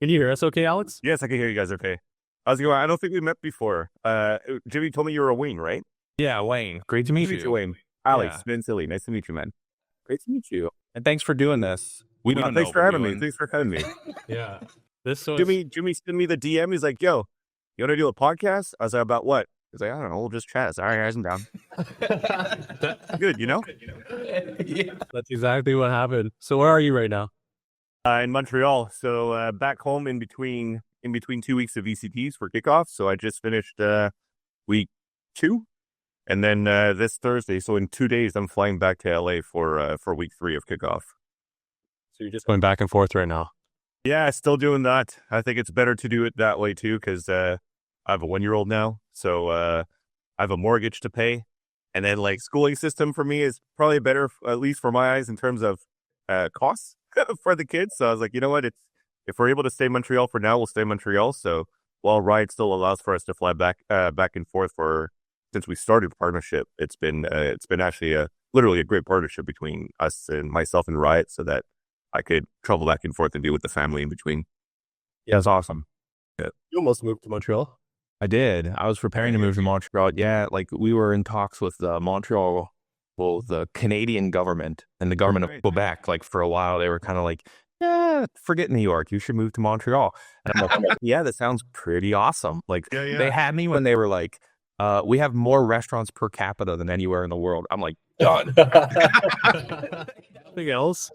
Can you hear us okay, Alex? Yes, I can hear you guys okay. How's it going? I don't think we met before. Jimmy told me you were a Wayne, right? Yeah, Wayne. Great to meet you. Wayne. Alex, Vansilli. Nice to meet you, man. Great to meet you. And thanks for doing this. Thanks for having me. Thanks for having me. Yeah. Jimmy sent me the DM. He's like, yo, you want to do a podcast? I was like, about what? He's like, I don't know. We'll just chat. Sorry, guys, I'm down. Good, you know? Yeah. That's exactly what happened. So where are you right now? In Montreal. So back home in between 2 weeks of ECTs for kickoff. So I just finished week 2. And then this Thursday, so in 2 days, I'm flying back to LA for week 3 of kickoff. So you're just going back and forth right now? Yeah, still doing that. I think it's better to do it that way too, because I have a 1-year-old now. So I have a mortgage to pay. And then like schooling system for me is probably better, at least for my eyes, in terms of costs for the kids. So I was like, you know what? If we're able to stay in Montreal for now, we'll stay in Montreal. So while Ride still allows for us to fly back and forth since we started the partnership, it's been actually literally a great partnership between us and myself and Riot, so that I could travel back and forth and deal with the family in between. Yeah, it's awesome. Yeah. You almost moved to Montreal. I did. I was preparing to move to Montreal. Yeah, like we were in talks with Montreal, the Canadian government and the government of Quebec. Like for a while, they were kind of like, yeah, forget New York. You should move to Montreal. And I'm like, yeah, that sounds pretty awesome. Like they had me when they were like, we have more restaurants per capita than anywhere in the world. I'm like, done. Anything else?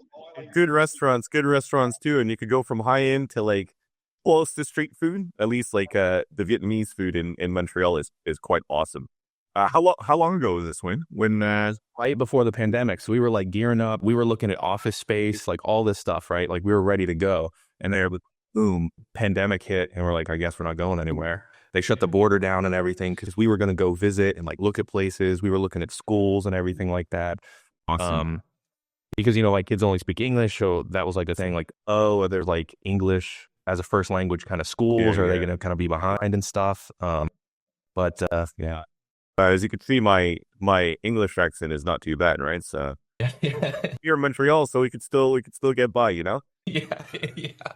Good restaurants too. And you could go from high end to like close to street food. At least like the Vietnamese food in Montreal is quite awesome. How long ago was this when right before the pandemic? So we were like gearing up. We were looking at office space, like all this stuff, right? Like we were ready to go. And there, boom, pandemic hit. And we're like, I guess we're not going anywhere. They shut the border down and everything because we were going to go visit and like look at places. We were looking at schools and everything like that. Awesome. Because, you know, like kids only speak English. So that was like the thing, like, oh, there's like English as a first language kind of schools. Are they going to kind of be behind and stuff? But as you can see, my English accent is not too bad, right? So you're in Montreal, so we could still get by, you know? Yeah.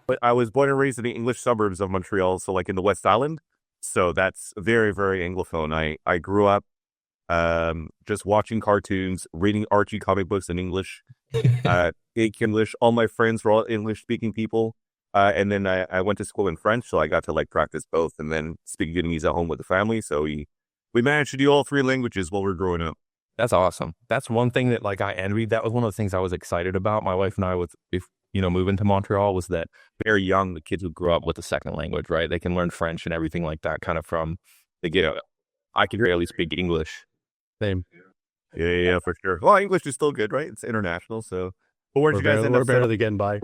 But I was born and raised in the English suburbs of Montreal, so like in the West Island. So that's very, very Anglophone. I grew up just watching cartoons, reading Archie comic books in English, English. All my friends were all English-speaking people. And then I went to school in French, so I got to like practice both and then speak Vietnamese at home with the family. So we managed to do all 3 languages while we were growing up. That's awesome. That's one thing that like I envied. That was one of the things I was excited about. My wife and I moving to Montreal was that very young, the kids would grow up with a second language, right? They can learn French and everything like that kind of from the get. I could barely speak English. Same. Yeah, for sure. Well, English is still good, right? It's international. So, but where'd you guys end up? We're barely getting by.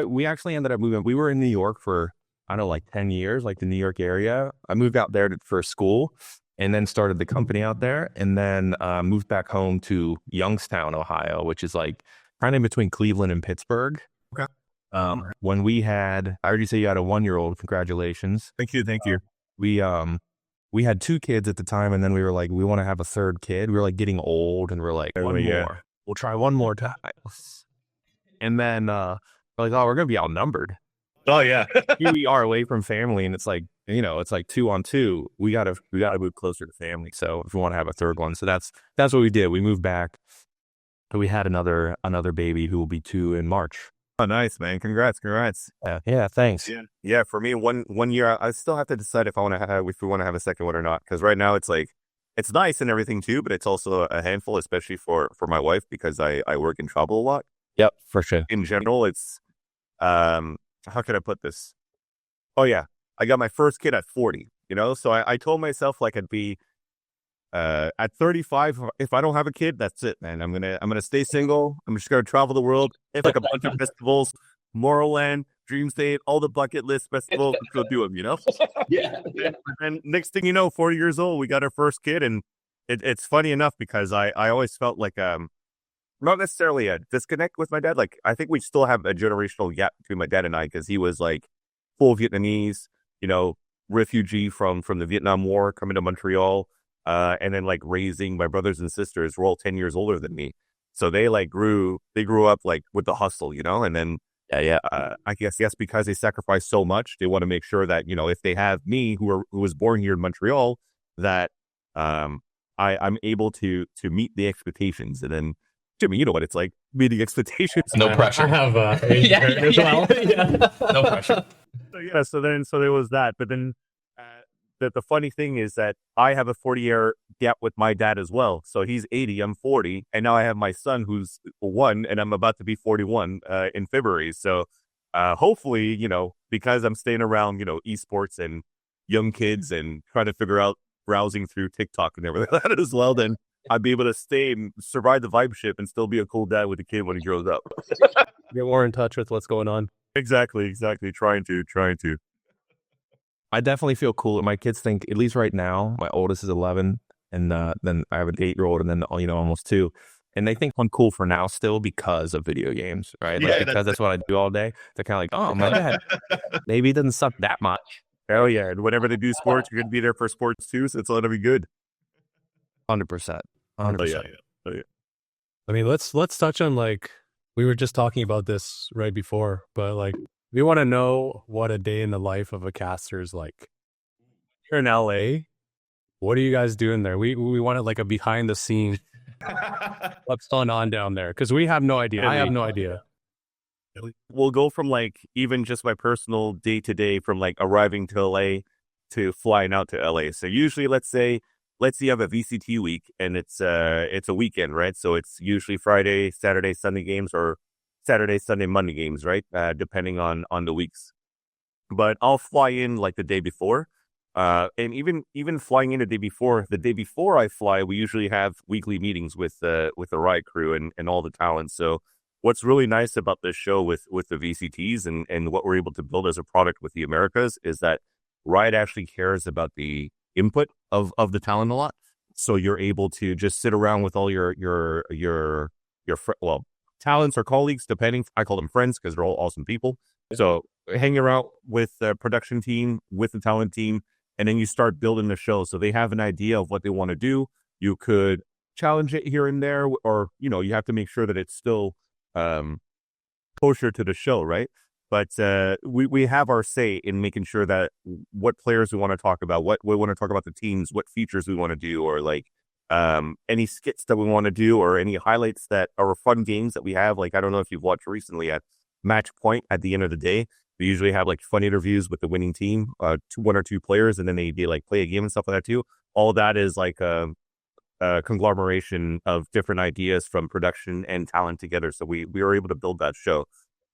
We actually ended up moving. We were in New York for, I don't know, like 10 years, like the New York area. I moved out there for school and then started the company out there and then moved back home to Youngstown, Ohio, which is like kind of in between Cleveland and Pittsburgh. Okay. When I already say you had a 1-year-old. Congratulations. Thank you. We had 2 kids at the time, and then we were like, we want to have a 3rd kid. We were like getting old, and we're like, one more. We'll try one more time. And then we're like, oh, we're gonna be outnumbered. Oh yeah. Here we are away from family, and it's like, you know, it's like 2 on 2. We gotta move closer to family. So if we want to have a 3rd one, so that's what we did. We moved back. So we had another baby who will be 2 in March. Oh, nice, man. Congrats. Yeah, thanks. Yeah, for me, one year, I still have to decide if we want to have a second one or not. Because right now it's like, it's nice and everything too, but it's also a handful, especially for my wife, because I work and travel a lot. Yep, for sure. In general, it's, how could I put this? Oh yeah, I got my first kid at 40, you know? So I told myself like I'd be, at 35, if I don't have a kid, that's it, man. I'm gonna stay single. I'm just gonna travel the world, hit like a bunch of festivals, Tomorrowland, Dream State, all the bucket list festivals. Let's go do them, you know? Yeah. And next thing you know, 40 years old, we got our first kid, and it's funny enough because I always felt like not necessarily a disconnect with my dad. Like I think we still have a generational gap between my dad and I, because he was like full Vietnamese, you know, refugee from the Vietnam War, coming to Montreal. And then like raising my brothers and sisters were all 10 years older than me. So they grew up like with the hustle, you know, and then I guess yes, because they sacrifice so much, they want to make sure that if they have me, who was born here in Montreal, that I'm able to meet the expectations. And then Jimmy, you know what it's like, meeting expectations. No pressure. I have as well. No pressure. So there was that. But then the funny thing is that I have a 40-year gap with my dad as well. So he's 80, I'm 40, and now I have my son who's 1, and I'm about to be 41 in February. So hopefully, because I'm staying around, esports and young kids and trying to figure out browsing through TikTok and everything like that as well, then I'd be able to stay and survive the vibe ship and still be a cool dad with a kid when he grows up. Get more in touch with what's going on. Exactly. Trying to. I definitely feel cool. My kids think, at least right now, my oldest is 11, and then I have an 8-year-old, and then almost 2, and they think I'm cool for now still because of video games, right? Like, because that's what I do all day. They're kind of like, oh, my dad, maybe he doesn't suck that much. Hell yeah! And whenever they do sports, you're gonna be there for sports too, so it's gonna be good. 100%. Oh yeah. I mean, let's touch on, like, we were just talking about this right before, but like, we want to know what a day in the life of a caster is like. You're in LA. What are you guys doing there? We wanted like a behind the scenes. What's going on down there? Because we have no idea. I have no idea. We'll go from like even just my personal day to day, from like arriving to LA to flying out to LA. So usually, let's say you have a VCT week and it's a weekend, right? So it's usually Friday, Saturday, Sunday games, or Saturday, Sunday, Monday games, right? Depending on the weeks. But I'll fly in like the day before. And even flying in the day before I fly, we usually have weekly meetings with the riot crew and all the talent. So what's really nice about this show with the VCTs and what we're able to build as a product with the Americas is that Riot actually cares about the input of the talent a lot. So you're able to just sit around with all your talents or colleagues, depending. I call them friends because they're all awesome people. So hanging around with the production team, with the talent team, and then you start building the show. So they have an idea of what they want to do. You could challenge it here and there, or, you have to make sure that it's still kosher to the show, right? But we have our say in making sure that what players we want to talk about, what we want to talk about the teams, what features we want to do, or like any skits that we want to do, or any highlights that are fun games that we have. Like, I don't know if you've watched recently at Match Point, at the end of the day, we usually have like fun interviews with the winning team, 1 or 2 players, and then they like play a game and stuff like that too. All that is like a conglomeration of different ideas from production and talent together. So we were able to build that show.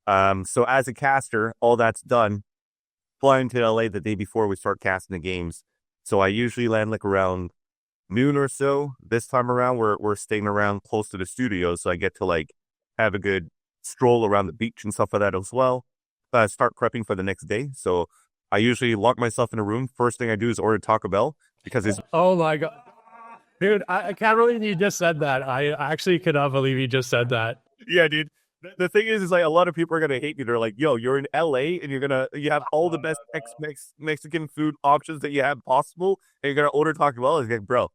So as a caster, all that's done, flying to LA the day before we start casting the games. So I usually land like around noon or so. This time around, we're staying around close to the studio, so I get to like have a good stroll around the beach and stuff like that as well. Start prepping for the next day. So I usually lock myself in a room. First thing I do is order Taco Bell because it's... Oh my God. Dude, I can't believe you just said that. I actually cannot believe you just said that. Yeah, dude. The thing is like a lot of people are going to hate me. They're like, yo, you're in LA and you have all the best Mexican food options that you have possible, and you're going to order Taco Bell. It's like, bro,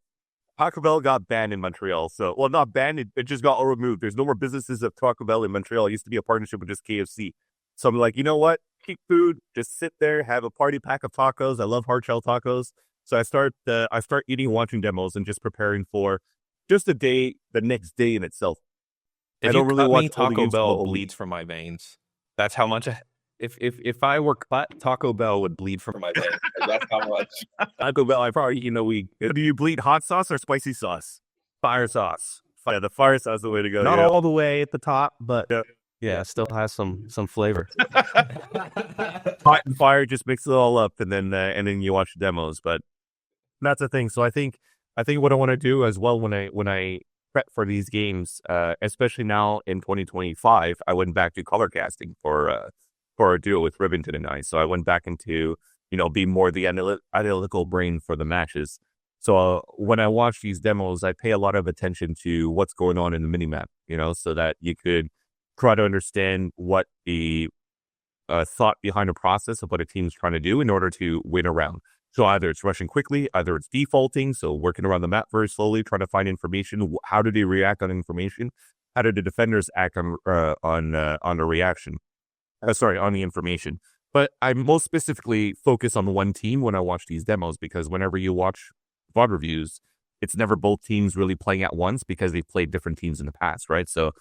Taco Bell got banned in Montreal. So, well, not banned, it just got removed. There's no more businesses of Taco Bell in Montreal. It used to be a partnership with just KFC. So I'm like, you know what? Cheap food, just sit there, have a party pack of tacos. I love hard shell tacos. So I start eating, watching demos, and just preparing for just the next day in itself. If I don't really watch Taco Bell bleeds from my veins. That's how much. If I were cut, Taco Bell would bleed from my veins. That's how much. Taco Bell, I probably eat in a week. Do you bleed hot sauce or spicy sauce? Fire sauce. Yeah, the fire sauce is the way to go. Not all the way at the top, but yeah, it still has some flavor. Hot and fire, just mix it all up, and then you watch the demos. But that's the thing. So I think what I want to do as well when I prep for these games, especially now in 2025, I went back to color casting for a duo with Rivington and I. So I went back into being more the analytical brain for the matches. So when I watch these demos, I pay a lot of attention to what's going on in the minimap, so that you could try to understand what the thought behind the process of what a team's trying to do in order to win a round. So either it's rushing quickly, either it's defaulting, so working around the map very slowly, trying to find information. How do they react on information? How do the defenders act on the reaction? on the information. But I most specifically focus on one team when I watch these demos, because whenever you watch VOD reviews, it's never both teams really playing at once because they've played different teams in the past, right? So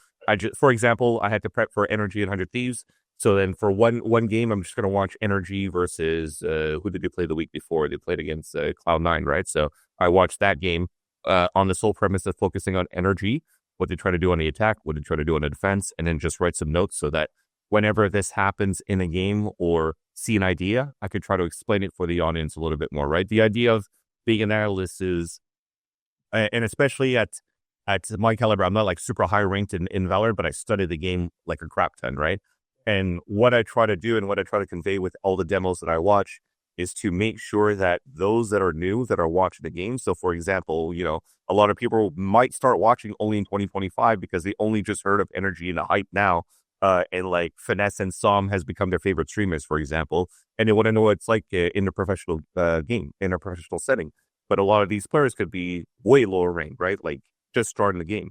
for example, I had to prep for Energy and 100 Thieves. So then for one game, I'm just going to watch Energy versus who did they play the week before? They played against Cloud9, right? So I watched that game on the sole premise of focusing on Energy, what they try to do on the attack, what they try to do on the defense, and then just write some notes so that whenever this happens in a game or see an idea, I could try to explain it for the audience a little bit more, right? The idea of being an analyst is, and especially at my caliber, I'm not like super high ranked in Valorant, but I study the game like a crap ton, right? And what I try to do and what I try to convey with all the demos that I watch is to make sure that those that are new, that are watching the game. So for example, a lot of people might start watching only in 2025 because they only just heard of Energy and the hype now. And like Finesse and Som has become their favorite streamers, for example, and they want to know what it's like in a professional game, in a professional setting. But a lot of these players could be way lower ranked, right? Like just starting the game.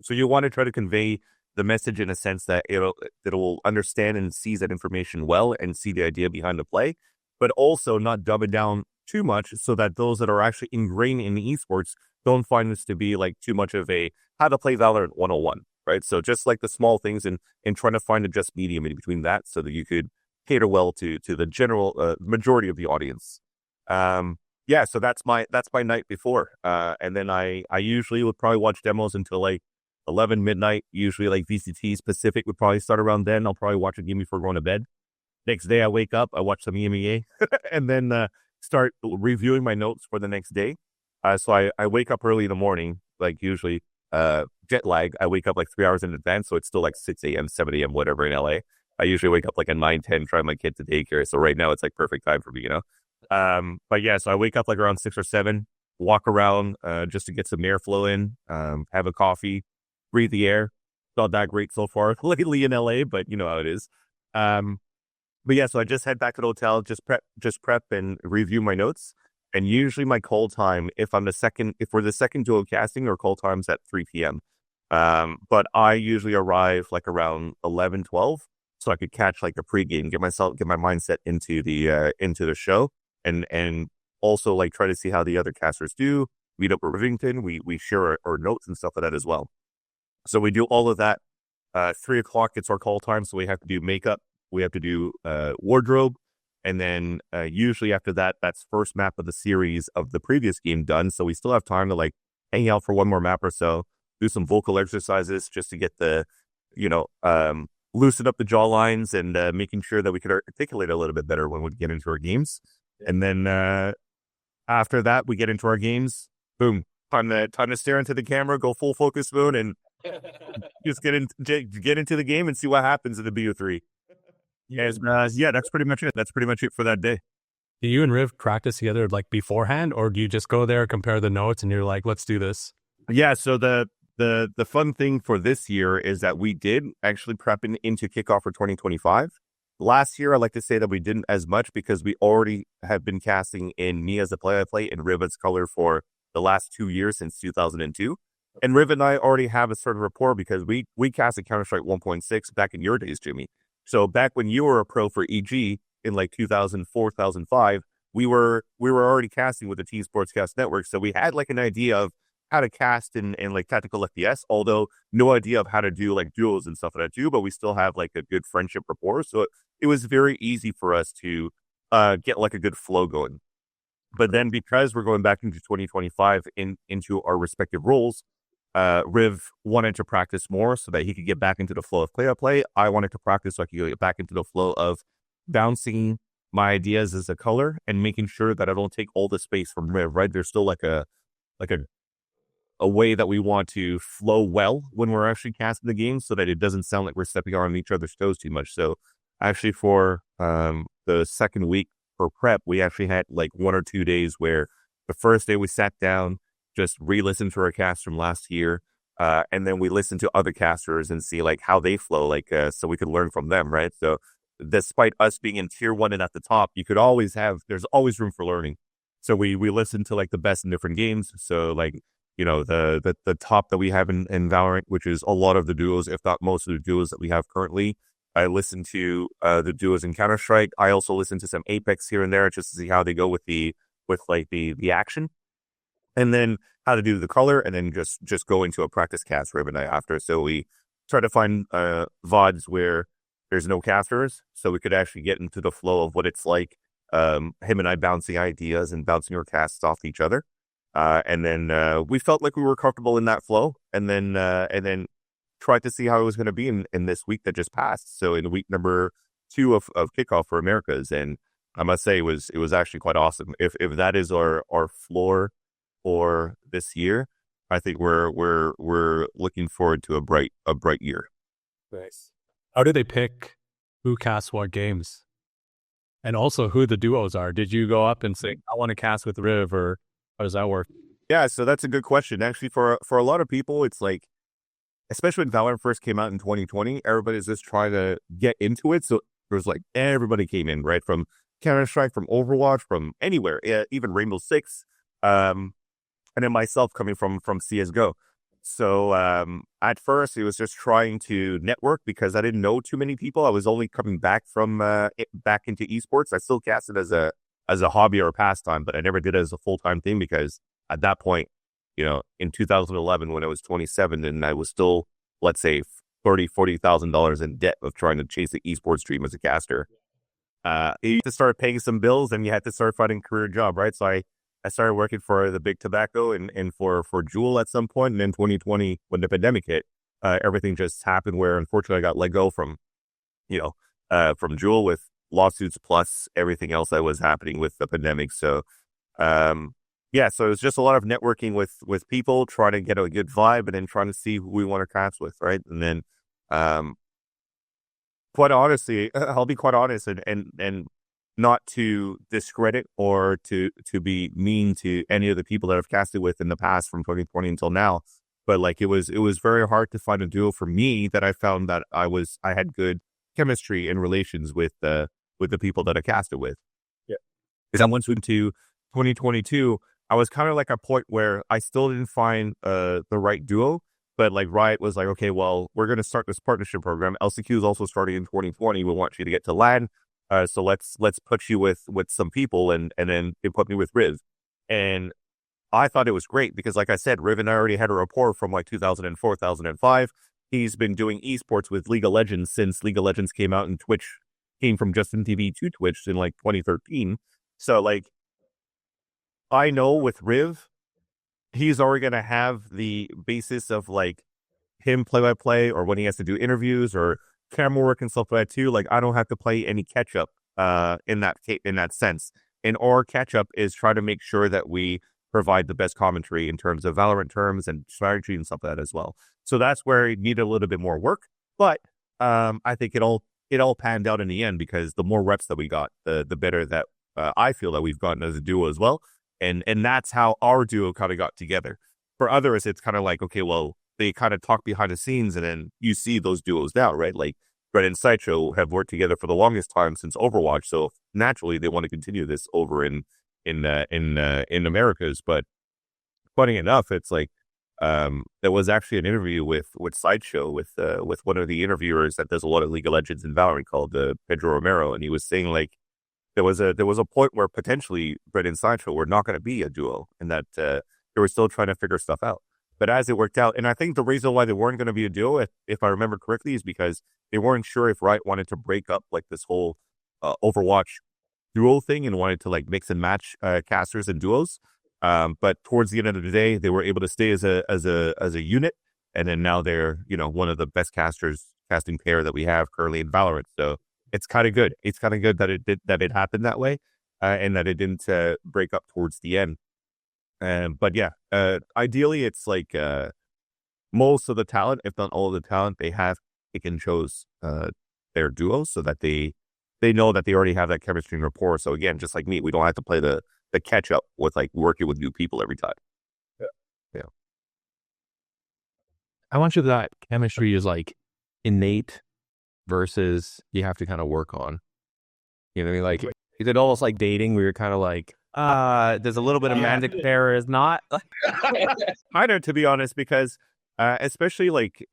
So you want to try to convey the message in a sense that it'll understand and seize that information well and see the idea behind the play, but also not dumb it down too much so that those that are actually ingrained in the esports don't find this to be like too much of a how to play Valorant 101. Right. So just like the small things and trying to find a just medium in between that so that you could cater well to the general majority of the audience. So that's my night before. And then I usually would probably watch demos until like 11 midnight. Usually like VCT specific would probably start around then. I'll probably watch a game before going to bed. Next day I wake up, I watch some EMEA and then start reviewing my notes for the next day. So I wake up early in the morning, like usually jet lag. I wake up like 3 hours in advance, so it's still like 6 a.m., 7 a.m., whatever in LA. I usually wake up like at 9, 10, drive my kid to daycare. So right now it's like perfect time for me, But yeah, so I wake up like around 6 or 7, walk around just to get some airflow in, have a coffee, breathe the air. Not that great so far lately in LA, but you know how it is. But yeah, so I just head back to the hotel, just prep and review my notes. And usually my call time, if we're the second duo casting, or call time's at 3 p.m. But I usually arrive like around 11, 12, so I could catch like a pregame, get my mindset into the show, and also like try to see how the other casters do. Meet up with Rivington, we share our notes and stuff like that as well. So we do all of that. 3 o'clock, it's our call time, so we have to do makeup, we have to do wardrobe. And then usually after that, that's first map of the series of the previous game done. So we still have time to like hang out for one more map or so, do some vocal exercises just to get the, loosen up the jaw lines and making sure that we could articulate a little bit better when we get into our games. And then after that, we get into our games. Boom. Time to stare into the camera, go full focus mode, and just get into the game and see what happens in the BO3. Yes, that's pretty much it. That's pretty much it for that day. Do you and Riv practice together like beforehand, or do you just go there, compare the notes, and you're like, let's do this? Yeah, so the fun thing for this year is that we did actually prep into kickoff for 2025. Last year, I like to say that we didn't as much because we already have been casting in me as a play-by-play and Riv as color for the last 2 years since 2002. And Riv and I already have a certain rapport because we casted Counter-Strike 1.6 back in your days, Jimmy. So back when you were a pro for EG in like 2004, 2005, we were already casting with the Team Sportscast Network. So we had like an idea of how to cast in like tactical FPS, although no idea of how to do like duos and stuff like that too, but we still have like a good friendship rapport. So it was very easy for us to get like a good flow going. But then because we're going back into 2025 into our respective roles, Riv wanted to practice more so that he could get back into the flow of play-by-play. I wanted to practice so I could get back into the flow of bouncing my ideas as a color and making sure that I don't take all the space from Riv, right? There's still like a way that we want to flow well when we're actually casting the game so that it doesn't sound like we're stepping on each other's toes too much. So actually for the second week for prep, we actually had like 1 or 2 days where the first day we sat down, just re-listen to our cast from last year, and then we listen to other casters and see like how they flow, like so we could learn from them, right? So despite us being in tier 1 and at the top, there's always room for learning. So we listen to like the best in different games. So like, the top that we have in Valorant, which is a lot of the duos, if not most of the duos that we have currently, I listen to the duos in Counter-Strike. I also listen to some Apex here and there just to see how they go with the action, and then how to do the color, and then just go into a practice cast every night after. So we try to find VODs where there's no casters, so we could actually get into the flow of what it's like. Him and I bouncing ideas and bouncing our casts off each other. And then we felt like we were comfortable in that flow, and then tried to see how it was going to be in this week that just passed. So in week number 2 of kickoff for Americas, and I must say it was actually quite awesome. If that is our floor for this year, I think we're looking forward to a bright year. Nice. How do they pick who casts what games? And also who the duos are? Did you go up and say, I want to cast with Riv, or how does that work? Yeah, so that's a good question. Actually, for a lot of people, it's like, especially when Valorant first came out in 2020, everybody's just trying to get into it. So there was like, everybody came in, right? From Counter-Strike, from Overwatch, from anywhere, even Rainbow Six, and then myself coming from CSGO. So at first, it was just trying to network because I didn't know too many people. I was only coming back from back into esports. I still cast it as a hobby or a pastime, but I never did it as a full-time thing because at that point, in 2011 when I was 27, and I was still, let's say, $40,000 in debt of trying to chase the esports dream as a caster. You had to start paying some bills, and you had to start finding a career job, right? So I started working for the big tobacco and for Juul at some point. And then 2020, when the pandemic hit, everything just happened where, unfortunately, I got let go from Juul with lawsuits plus everything else that was happening with the pandemic. So, so it was just a lot of networking with people, trying to get a good vibe, and then trying to see who we want to cast with, right? And then, quite honestly, I'll be quite honest and not to discredit or to be mean to any of the people that I've casted with in the past from 2020 until now, but like it was very hard to find a duo for me that I found that I had good chemistry and relations with the people that I casted with. Yeah, because I once went to 2022, I was kind of like a point where I still didn't find the right duo, but like Riot was like, okay, well, we're going to start this partnership program. LCQ is also starting in 2020. We want you to get to LAN. So let's put you with some people, and then they put me with Riv. And I thought it was great because, like I said, Riv and I already had a rapport from like 2004, 2005. He's been doing esports with League of Legends since League of Legends came out, and Twitch came from Justin TV to Twitch in like 2013. So like, I know with Riv, he's already going to have the basis of like him play-by-play, or when he has to do interviews or camera work and stuff like that too. Like, I don't have to play any catch up in that sense. And our catch up is try to make sure that we provide the best commentary in terms of Valorant terms and strategy and stuff like that as well. So that's where it needed a little bit more work, but I think it all panned out in the end, because the more reps that we got, the better that I feel that we've gotten as a duo as well. And that's how our duo kind of got together. For others, it's kind of like, okay, well, they kind of talk behind the scenes, and then you see those duos now, right? Like Brett and Sideshow have worked together for the longest time since Overwatch, so naturally they want to continue this over in Americas. But funny enough, it's like there was actually an interview with Sideshow with one of the interviewers that does a lot of League of Legends and Valorant called Pedro Romero, and he was saying like there was a point where potentially Brett and Sideshow were not going to be a duo, and that they were still trying to figure stuff out. But as it worked out, and I think the reason why they weren't going to be a duo, if I remember correctly, is because they weren't sure if Riot wanted to break up like this whole Overwatch duo thing and wanted to like mix and match casters and duos. But towards the end of the day, they were able to stay as a unit, and then now they're one of the best casting pair that we have currently in Valorant. So it's kind of good. It's kind of good that it happened that way, and that it didn't break up towards the end. But yeah, ideally, it's like most of the talent, if not all of the talent they have, they can chose their duos so that they know that they already have that chemistry and rapport. So again, just like me, we don't have to play the catch up with like working with new people every time. Yeah. How much of that chemistry is like innate versus you have to kind of work on? You know what I mean? Like, is it almost like dating where you're kind of like, there's a little bit of magic there, is not? I know, to be honest, because especially like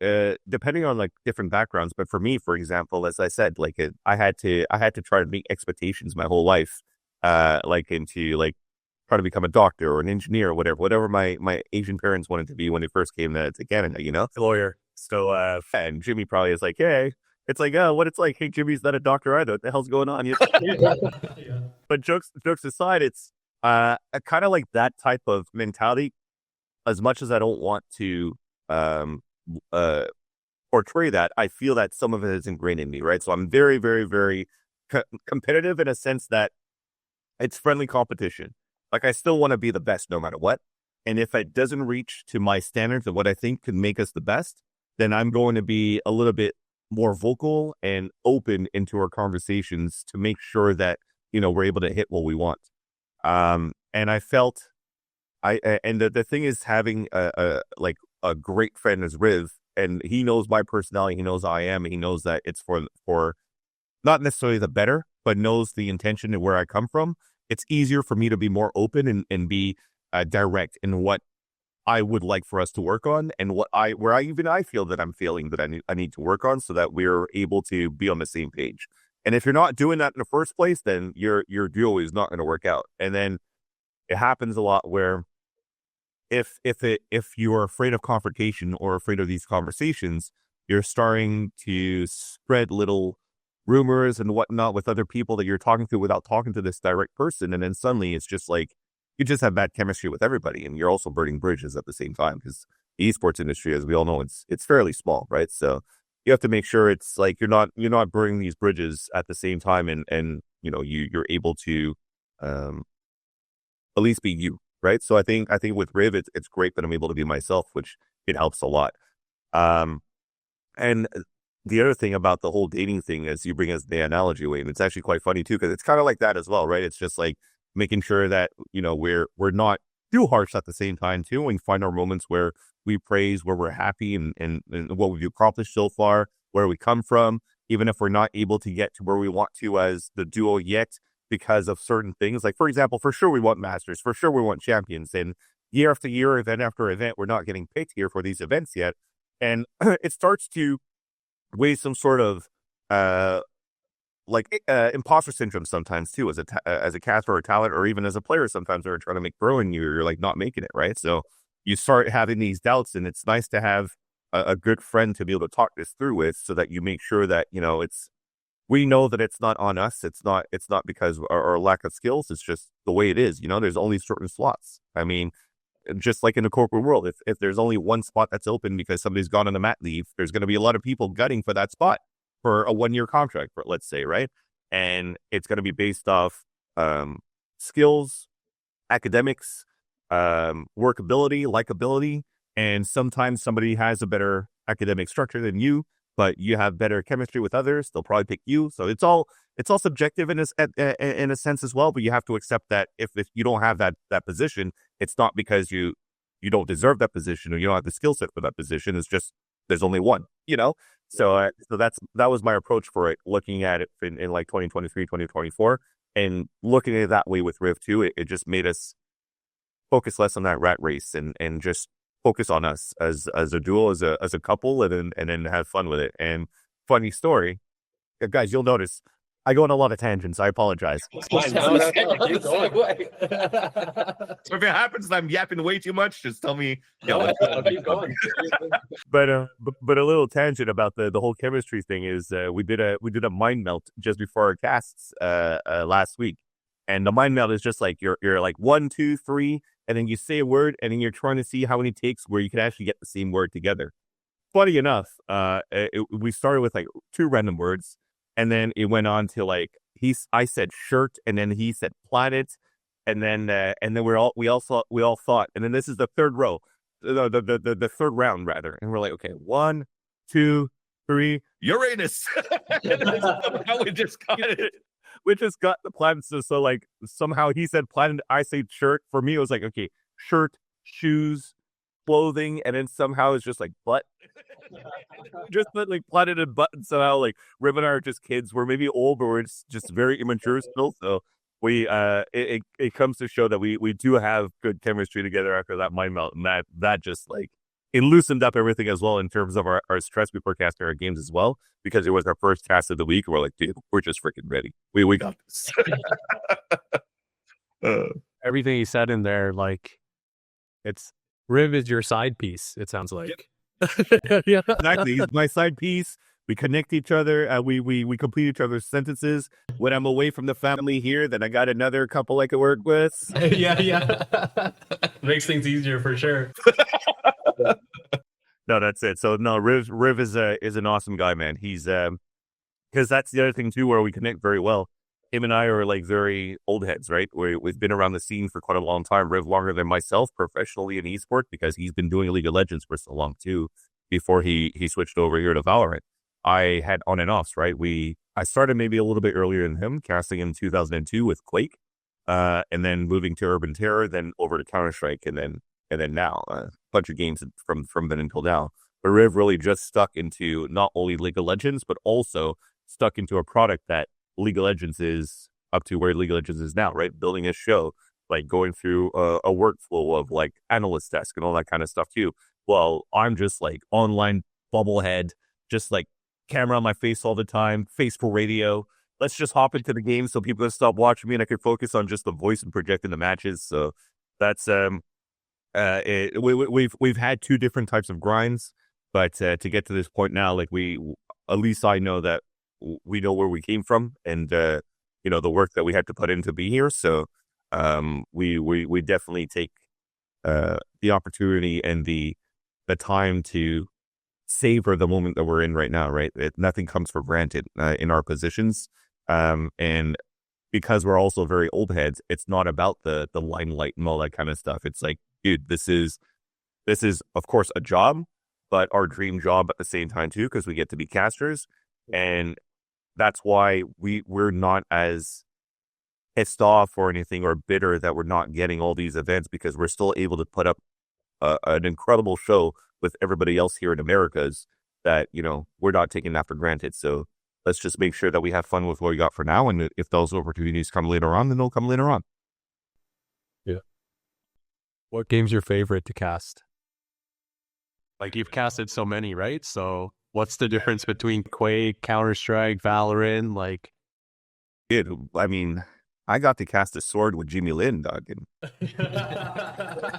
depending on like different backgrounds. But for me, for example, as I said, like I had to try to meet expectations my whole life, like into like try to become a doctor or an engineer or whatever my Asian parents wanted to be when they first came to Canada, you know, Lawyer. So and Jimmy probably is like, hey, it's like, what it's like. Hey, Jimmy's not a doctor either. What the hell's going on? But jokes aside, it's kind of like that type of mentality. As much as I don't want to uh, portray that, I feel that some of it is ingrained in me, right? So I'm very, very, very competitive in a sense that it's friendly competition. Like I still want to be the best no matter what. And if it doesn't reach to my standards of what I think could make us the best, then I'm going to be a little bit more vocal and open into our conversations to make sure that, you know, we're able to hit what we want. And I felt and the thing is having a great friend as Riv, and he knows my personality, he knows how I am, and he knows that it's for not necessarily the better, but knows the intention and where I come from. It's easier for me to be more open and be direct in what I would like for us to work on, and where I feel that I'm feeling that I need to work on, so that we're able to be on the same page. And if you're not doing that in the first place, then your duo is not going to work out. And then it happens a lot where if you're afraid of confrontation or afraid of these conversations, you're starting to spread little rumors and whatnot with other people that you're talking to without talking to this direct person. And then suddenly it's just like, you just have bad chemistry with everybody. And you're also burning bridges at the same time, because the esports industry, as we all know, it's fairly small, right? So you have to make sure it's like, you're not burning these bridges at the same time. And you know, you're able to, at least be you. Right. So I think with Riv, it's great that I'm able to be myself, which it helps a lot. And the other thing about the whole dating thing is you bring us the analogy, Wayne. It's actually quite funny too, because it's kind of like that as well, right? It's just like making sure that, you know, we're not too harsh at the same time too. We find our moments where we praise, where we're happy and what we've accomplished so far, where we come from, even if we're not able to get to where we want to as the duo yet, because of certain things. Like, for example, for sure we want masters, for sure we want champions, and year after year, event after event, we're not getting picked here for these events yet. And it starts to raise some sort of imposter syndrome sometimes too, as a caster or a talent, or even as a player. Sometimes they're trying to make pro and you're like not making it, right? So you start having these doubts, and it's nice to have a good friend to be able to talk this through with, so that you make sure that, you know, we know that it's not on us. It's not because our lack of skills. It's just the way it is. You know, there's only certain slots. I mean, just like in the corporate world, if there's only one spot that's open because somebody's gone on a mat leave, there's going to be a lot of people gutting for that spot for a 1-year contract, let's say, right? And it's going to be based off skills, academics, workability, likability, and sometimes somebody has a better academic structure than you, but you have better chemistry with others, they'll probably pick you. So it's all subjective in a sense as well. But you have to accept that if you don't have that position, it's not because you don't deserve that position or you don't have the skill set for that position. It's just there's only one, you know. So that was my approach for it, looking at it in like 2023, 2024, and looking at it that way with Riv too. It just made us focus less on that rat race and just focus on us as a duo, as a couple, and then have fun with it. And funny story, guys, you'll notice I go on a lot of tangents. I apologize. So if it happens that I'm yapping way too much, just tell me. Keep going. But a little tangent about the whole chemistry thing is we did a mind melt just before our casts last week, and the mind melt is just like you're like 1, 2, 3. And then you say a word, and then you're trying to see how many takes where you can actually get the same word together. Funny enough, we started with like 2 random words, and then it went on to like I said shirt, and then he said planet, and then we all thought, and then this is the third row, the third round rather, and we're like, okay, 1, 2, 3, Uranus. How we just got it. We just got the planet. So like somehow he said planet, I said shirt. For me, it was like, okay, shirt, shoes, clothing, and then somehow it's just like butt. Just put like planet and butt, and somehow like Riv and I are just kids. We're maybe old, but we're just very immature still. So we it comes to show that we do have good chemistry together after that mind melt, and that just like it loosened up everything as well in terms of our stress before casting our games as well, because it was our first cast of the week. We're like, dude, we're just freaking ready. We got this. Everything he said in there, like, it's Riv is your side piece, it sounds like. Yeah. Exactly. He's my side piece. We connect each other. We complete each other's sentences. When I'm away from the family here, then I got another couple I could work with. Yeah. Makes things easier for sure. No, that's it. So no, Riv is an awesome guy, man. He's because that's the other thing too, where we connect very well. Him and I are like very old heads, right? We've been around the scene for quite a long time. Riv longer than myself professionally in esports, because he's been doing League of Legends for so long too, before he switched over here to Valorant. I had on and offs, right? I started maybe a little bit earlier than him, casting in 2002 with Quake, and then moving to Urban Terror, then over to Counter-Strike, and then now a bunch of games from then until now. But Riv really just stuck into not only League of Legends, but also stuck into a product that League of Legends is up to where League of Legends is now, right? Building a show, like going through a workflow of like analyst desk and all that kind of stuff too. Well, I'm just like online bubblehead, just like camera on my face all the time, face for radio. Let's just hop into the game so people can stop watching me and I can focus on just the voice and projecting the matches. So that's we've had two different types of grinds, but to get to this point now, like at least I know that we know where we came from, and the work that we had to put in to be here. So we definitely take the opportunity and the time to savor the moment that we're in right now, right? Nothing comes for granted in our positions, and because we're also very old heads, it's not about the limelight and all that kind of stuff. It's like, dude, this is of course a job, but our dream job at the same time too, because we get to be casters, and that's why we're not as pissed off or anything or bitter that we're not getting all these events, because we're still able to put up an incredible show with everybody else here in Americas that, we're not taking that for granted. So let's just make sure that we have fun with what we got for now. And if those opportunities come later on, then they'll come later on. Yeah. What game's your favorite to cast? Like, you've casted so many, right? So what's the difference between Quake, Counter-Strike, Valorant? Like, I mean, I got to cast a sword with Jimmy Lin, dog. And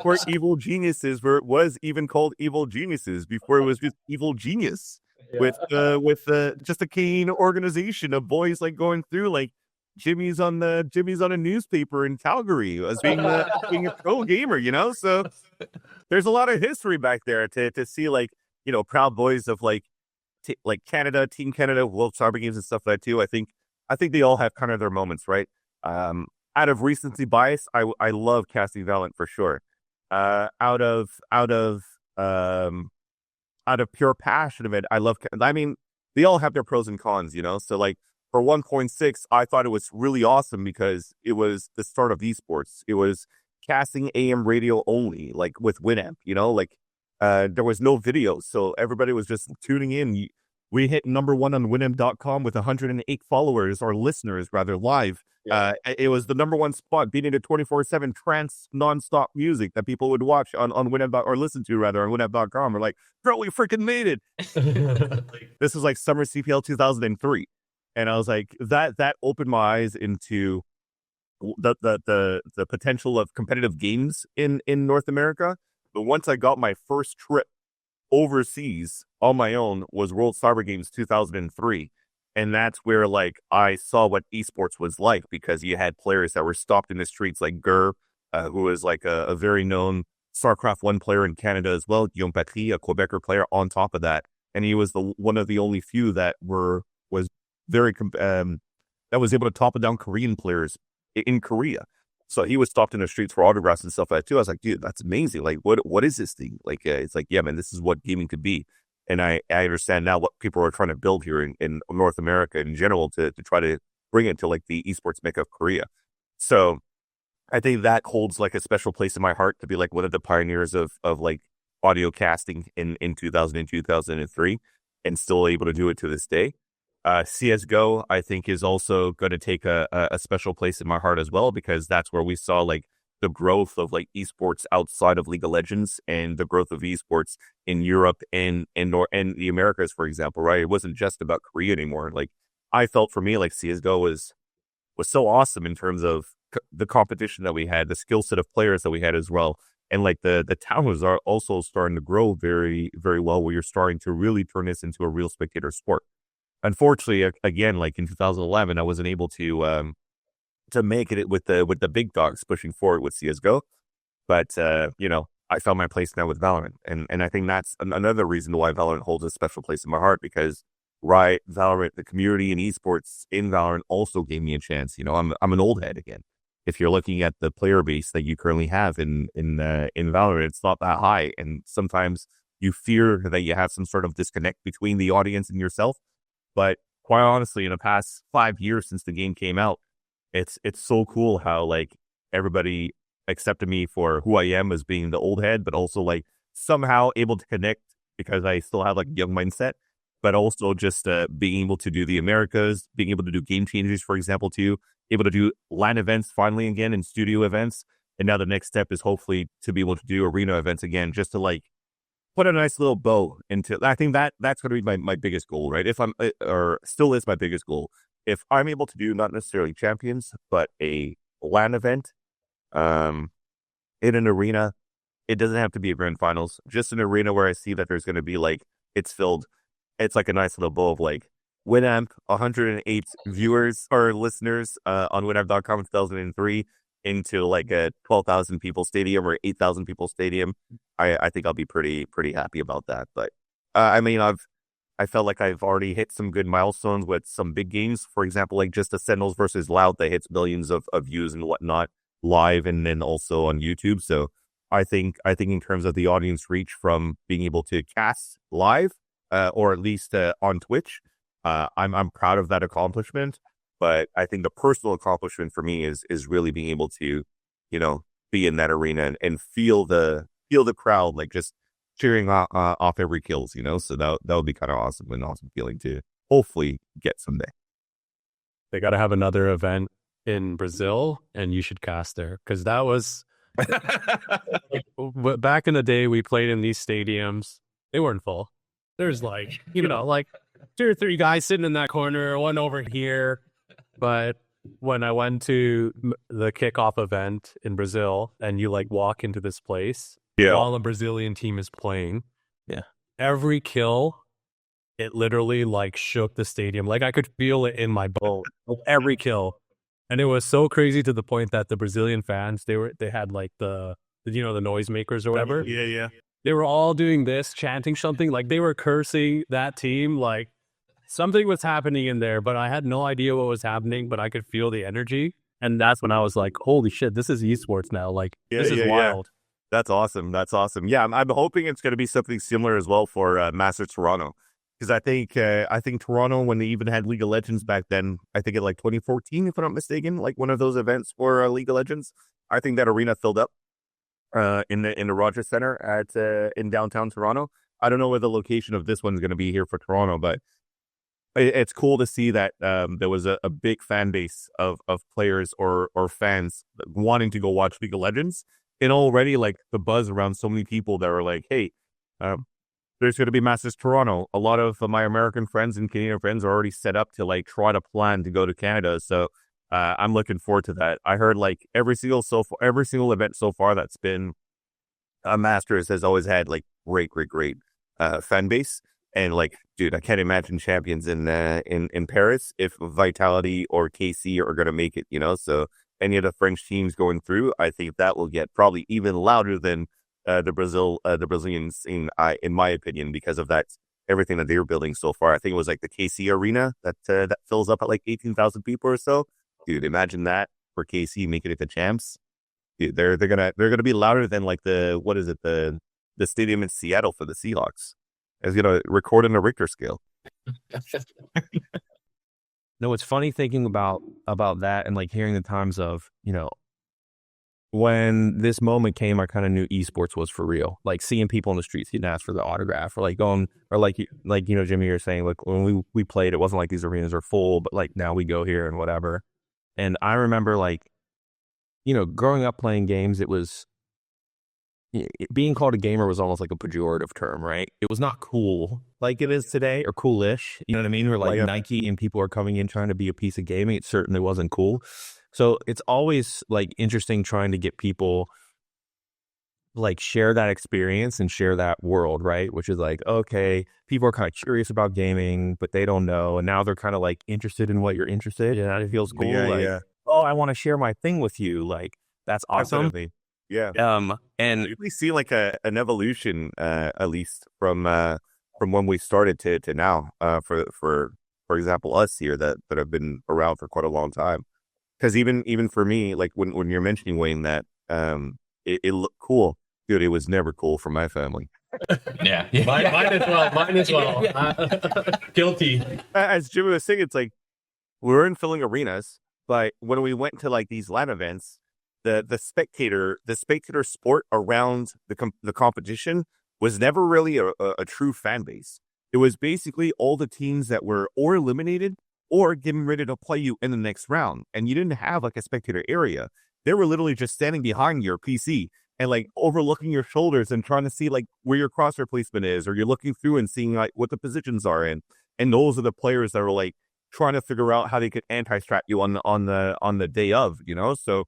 for Evil Geniuses, where it was even called Evil Geniuses before it was just Evil Genius. Yeah. With just a Canadian organization of boys like going through, like Jimmy's on a newspaper in Calgary as being a pro gamer, So there's a lot of history back there to see, like, proud boys of like Canada, Team Canada, World Cyber Games and stuff like that too. I think they all have kind of their moments, right? Out of recency bias, I love casting Valorant for sure. Out of pure passion of it, they all have their pros and cons, So like for 1.6, I thought it was really awesome because it was the start of esports. It was casting AM radio only, like with Winamp, there was no video, so everybody was just tuning in. We hit number 1 on Winamp.com with 108 followers, or listeners rather, live. Yeah. It was the number 1 spot, beating the 24/7 trance nonstop music that people would watch on Winamp, or listen to rather, on Winamp.com. We're like, bro, we freaking made it. This is like summer CPL 2003, and I was like, that opened my eyes into the potential of competitive games in North America. But once I got my first trip overseas on my own was World Cyber Games 2003. And that's where, like, I saw what esports was like, because you had players that were stopped in the streets, like Gur, who was like a very known StarCraft 1 player in Canada as well, Guillaume Patry, a Quebecer player on top of that. And he was one of the only few that was able to topple down Korean players in Korea. So he was stopped in the streets for autographs and stuff like that too. I was like, dude, that's amazing. Like, what is this thing? Like, it's like, yeah, man, this is what gaming could be. And I understand now what people are trying to build here in North America in general to try to bring it to like the esports mecca of Korea. So I think that holds like a special place in my heart to be like one of the pioneers of like audio casting in 2000 and 2003, and still able to do it to this day. CSGO, I think, is also going to take a special place in my heart as well, because that's where we saw like the growth of like esports outside of League of Legends and the growth of esports in Europe and the Americas, for example, right? It wasn't just about Korea anymore. Like I felt for me, like CSGO was so awesome in terms of the competition that we had, the skill set of players that we had as well. And like the town was also starting to grow very, very well, where you're starting to really turn this into a real spectator sport. Unfortunately, again, like in 2011, I wasn't able to make it with the big dogs pushing forward with CS:GO. But I found my place now with Valorant, and I think that's another reason why Valorant holds a special place in my heart, because Valorant, the community and esports in Valorant also gave me a chance. I'm an old head again. If you're looking at the player base that you currently have in Valorant, it's not that high, and sometimes you fear that you have some sort of disconnect between the audience and yourself. But quite honestly, in the past 5 years since the game came out, it's so cool how like everybody accepted me for who I am as being the old head, but also like somehow able to connect because I still have like a young mindset, but also just being able to do the Americas, being able to do game changers, for example, too, able to do LAN events finally again and studio events. And now the next step is hopefully to be able to do arena events again, just to like put a nice little bow into. I think that's going to be my biggest goal, right? If I'm, or still is my biggest goal. If I'm able to do not necessarily champions, but a LAN event, in an arena, it doesn't have to be a grand finals, just an arena where I see that there's going to be like, it's filled. It's like a nice little bow of like Winamp, 108 viewers or listeners on winamp.com in 2003 into like a 12,000 people stadium or 8,000 people stadium. I think I'll be pretty happy about that. But I mean, I felt like I've already hit some good milestones with some big games. For example, like just the Sentinels versus Loud that hits millions of views and whatnot live and then also on YouTube. So I think in terms of the audience reach from being able to cast live or at least on Twitch, I'm proud of that accomplishment. But I think the personal accomplishment for me is really being able to, be in that arena and feel the crowd like just cheering off every kills, So that would be kind of awesome, and awesome feeling to hopefully get someday. They got to have another event in Brazil, and you should cast there, because that was back in the day. We played in these stadiums; they weren't full. There's like like 2 or 3 guys sitting in that corner, one over here. But when I went to the kickoff event in Brazil, and you like walk into this place while a Brazilian team is playing, every kill, it literally like shook the stadium. Like I could feel it in my bone. Every kill. And it was so crazy to the point that the Brazilian fans, they had like the noisemakers or whatever. Yeah. They were all doing this, chanting something, like they were cursing that team. Like something was happening in there, but I had no idea what was happening, but I could feel the energy. And that's when I was like, holy shit, this is esports now. Like this is wild. Yeah. That's awesome. Yeah, I'm hoping it's going to be something similar as well for Masters Toronto. Because I think Toronto, when they even had League of Legends back then, I think in like 2014, if I'm not mistaken, like one of those events for League of Legends, I think that arena filled up in the Rogers Center in downtown Toronto. I don't know where the location of this one's going to be here for Toronto, but it's cool to see that there was a big fan base of players or fans wanting to go watch League of Legends, and already like the buzz around so many people that were like, hey, there's going to be Masters Toronto. A lot of my American friends and Canadian friends are already set up to like try to plan to go to Canada. So I'm looking forward to that. I heard like every single event so far that's been Masters has always had like great fan base. And like, dude, I can't imagine champions in Paris if Vitality or KC are going to make it. So any of the French teams going through, I think that will get probably even louder than the Brazilians in my opinion, because of that everything that they were building so far. I think it was like the KC arena that fills up at like 18,000 people or so. Dude, imagine that for KC making it to champs. Dude, they're gonna be louder than like the stadium in Seattle for the Seahawks. It's gonna record in a Richter scale. No, it's funny thinking about that and like hearing the times of, when this moment came, I kind of knew esports was for real. Like seeing people in the streets getting asked for the autograph, or like going, or like Jimmy, you're saying, like when we played, it wasn't like these arenas are full, but like now we go here and whatever. And I remember like growing up playing games, being called a gamer was almost like a pejorative term, right? It was not cool like it is today, or coolish. You know what I mean? Or like Nike and people are coming in trying to be a piece of gaming. It certainly wasn't cool. So it's always like interesting trying to get people like share that experience and share that world, right? Which is like, okay, people are kind of curious about gaming, but they don't know. And now they're kind of like interested in what you're interested in. And it feels cool. Oh, I want to share my thing with you. Like, that's awesome. Absolutely. Yeah. And we see like an evolution, at least from when we started to now, for example, us here that have been around for quite a long time. Because even for me, like when you're mentioning, Wayne, that it looked cool, dude, it was never cool for my family. Yeah. Mine as well. Guilty. As Jimmy was saying, it's like we were in filling arenas, but when we went to like these LAN events, the spectator sport around the competition was never really a true fan base. It was basically all the teams that were or eliminated or getting ready to play you in the next round. And you didn't have like a spectator area. They were literally just standing behind your PC and like overlooking your shoulders and trying to see like where your crosshair placement is, or you're looking through and seeing like what the positions are in. And those are the players that were like trying to figure out how they could anti-strat you on the day of, So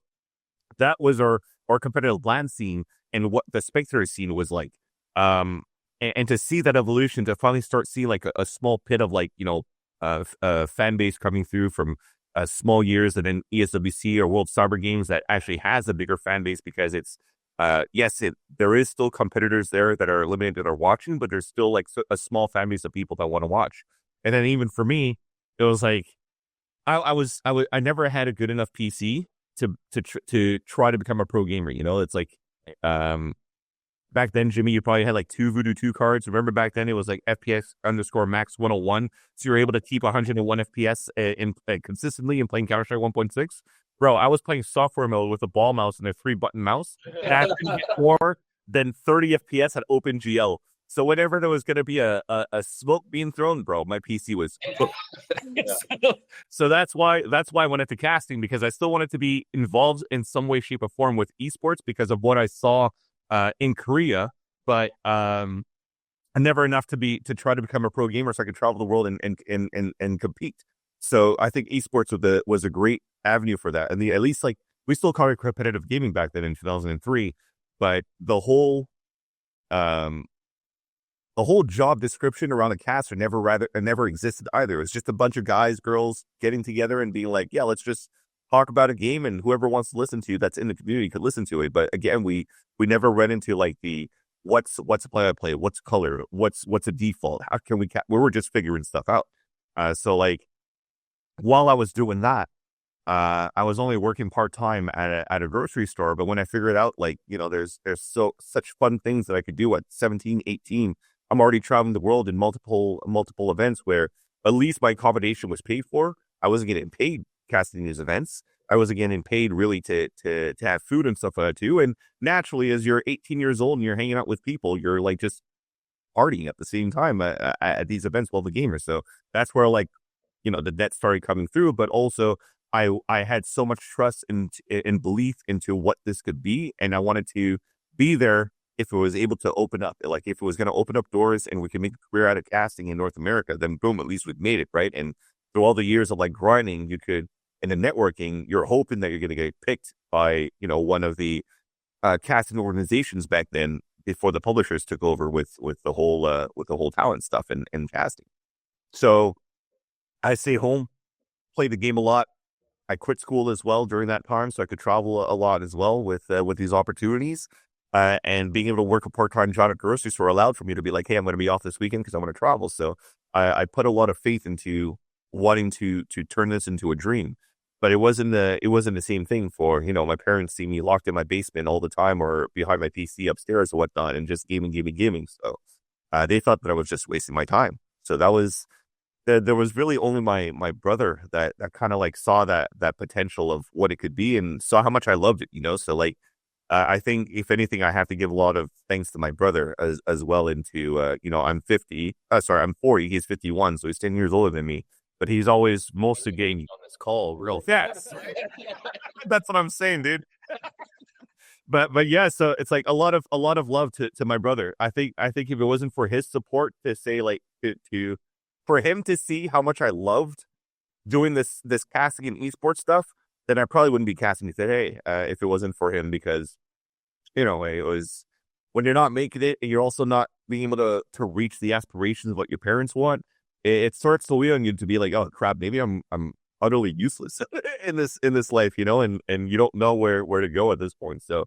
that was our competitive LAN scene and what the spectator scene was like. And to see that evolution, to finally start seeing like a small pit of like, fan base coming through from small years, and then ESWC or World Cyber Games that actually has a bigger fan base, because it's there is still competitors there that are limited that are watching, but there's still like a small fan base of people that want to watch. And then even for me, it was like I never had a good enough PC to try to become a pro gamer. It's like back then, Jimmy, you probably had like 2 Voodoo 2 cards. Remember back then it was like FPS_max 101. So you're able to keep 101 FPS consistently in playing Counter-Strike 1.6. Bro, I was playing software mode with a ball mouse and a 3-button mouse, and I couldn't get more than 30 FPS at OpenGL. So whenever there was going to be a smoke being thrown, bro, my PC was. So that's why I went into casting, because I still wanted to be involved in some way, shape, or form with esports because of what I saw in Korea, but never enough to try to become a pro gamer so I could travel the world and compete. So I think esports was a great avenue for that. And at least like we still call it competitive gaming back then in 2003, but the whole job description around a caster never existed either. It was just a bunch of guys, girls getting together and being like, yeah, let's just talk about a game, and whoever wants to listen to you that's in the community could listen to it. But again, we never went into like the what's a play I play, what's color, what's a default, how can we we were just figuring stuff out. So like while I was doing that, I was only working part-time at a grocery store, but when I figured out like, there's such fun things that I could do at 17, 18, I'm already traveling the world in multiple events where at least my accommodation was paid for. I wasn't getting paid casting these events. I wasn't getting paid really to have food and stuff like that too. And naturally, as you're 18 years old and you're hanging out with people, you're like just partying at the same time at these events while the gamers. So that's where like, the debt started coming through. But also I had so much trust and belief into what this could be. And I wanted to be there if it was able to open up. Like if it was going to open up doors and we could make a career out of casting in North America, then boom, at least we've made it, right? And through all the years of like grinding, in the networking, you're hoping that you're going to get picked by, one of the casting organizations back then before the publishers took over with the whole talent stuff and casting. So I stay home, play the game a lot. I quit school as well during that time, so I could travel a lot as well with these opportunities. And being able to work a part-time job at a grocery store allowed for me to be like, hey, I'm going to be off this weekend because I'm going to travel. So I put a lot of faith into wanting to turn this into a dream. But it wasn't the same thing for, my parents see me locked in my basement all the time or behind my PC upstairs or whatnot and just gaming. So they thought that I was just wasting my time. So that was, there was really only my brother that kind of like saw that potential of what it could be and saw how much I loved it, So like, I think if anything, I have to give a lot of thanks to my brother as well I'm 40, he's 51, so he's 10 years older than me. but he's always mostly gaming on this call real fast. That's what I'm saying, dude. But yeah, so it's like a lot of love to my brother. I think if it wasn't for his support to say like to for him to see how much I loved doing this casting and esports stuff, then I probably wouldn't be casting today if it wasn't for him, because it was when you're not making it and you're also not being able to reach the aspirations of what your parents want, it starts to weigh on you to be like, oh crap, maybe I'm utterly useless in this life, and you don't know where to go at this point. So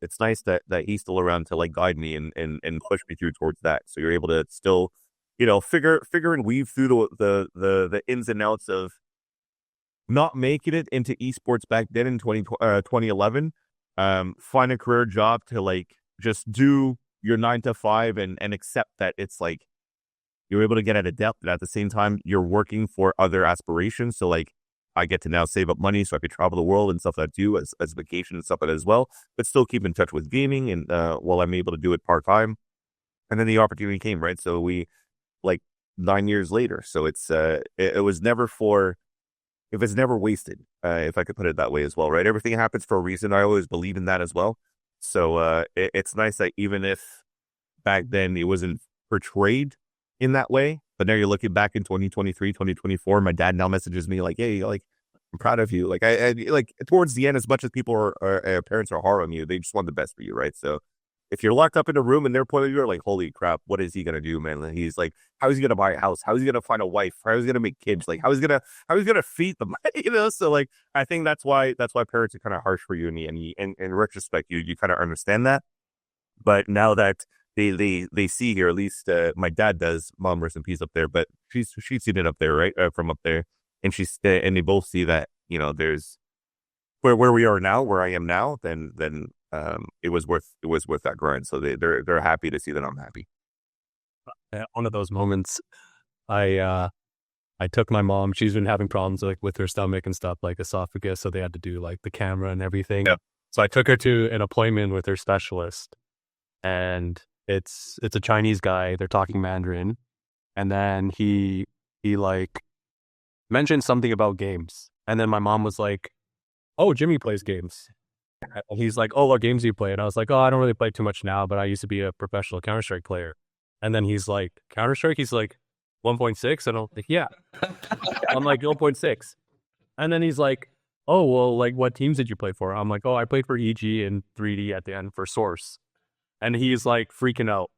it's nice that he's still around to like guide me and push me through towards that. So you're able to still, figure and weave through the ins and outs of not making it into esports back then in 2011. Find a career job to like just do your 9 to 5 and accept that it's like you're able to get at a depth, and at the same time you're working for other aspirations. So like I get to now save up money so I could travel the world and stuff that I do as vacation and stuff like that as well, but still keep in touch with gaming and while I'm able to do it part time. And then the opportunity came, right? So we like 9 years later. So it's it was never wasted, if I could put it that way as well, right? Everything happens for a reason. I always believe in that as well. So it's nice that even if back then it wasn't portrayed in that way, but now you're looking back in 2023, 2024, my dad now messages me like, hey, like, I'm proud of you. Like I like towards the end, as much as people are parents are hard on you, they just want the best for you, right? So if you're locked up in a room and their point of view are like, holy crap, what is he going to do, man? And he's like, how is he going to buy a house? How is he going to find a wife? How is he going to make kids? Like, how is he going to feed them? So like, I think that's why parents are kind of harsh for you. And in retrospect, you kind of understand that. But now that they see here, at least my dad does, mom rest in peace up there, but she's seen it up there, right? From up there. And and they both see that, there's where we are now, where I am now, then it was worth that grind. So they're happy to see that I'm happy. One of those moments, I took my mom. She's been having problems like with her stomach and stuff, like esophagus. So they had to do like the camera and everything. Yeah. So I took her to an appointment with her specialist, and it's a Chinese guy. They're talking Mandarin, and then he like mentioned something about games, and then my mom was like, "Oh, Jimmy plays games." And he's like, "Oh, what games do you play?" And I was like, "Oh, I don't really play too much now, but I used to be a professional Counter-Strike player." And then he's like, "Counter-Strike?" He's like, 1.6? And I'm like, "Yeah." I'm like, 1.6. And then he's like, "Oh, well, like, what teams did you play for?" I'm like, "Oh, I played for EG and 3D at the end for Source." And he's like freaking out.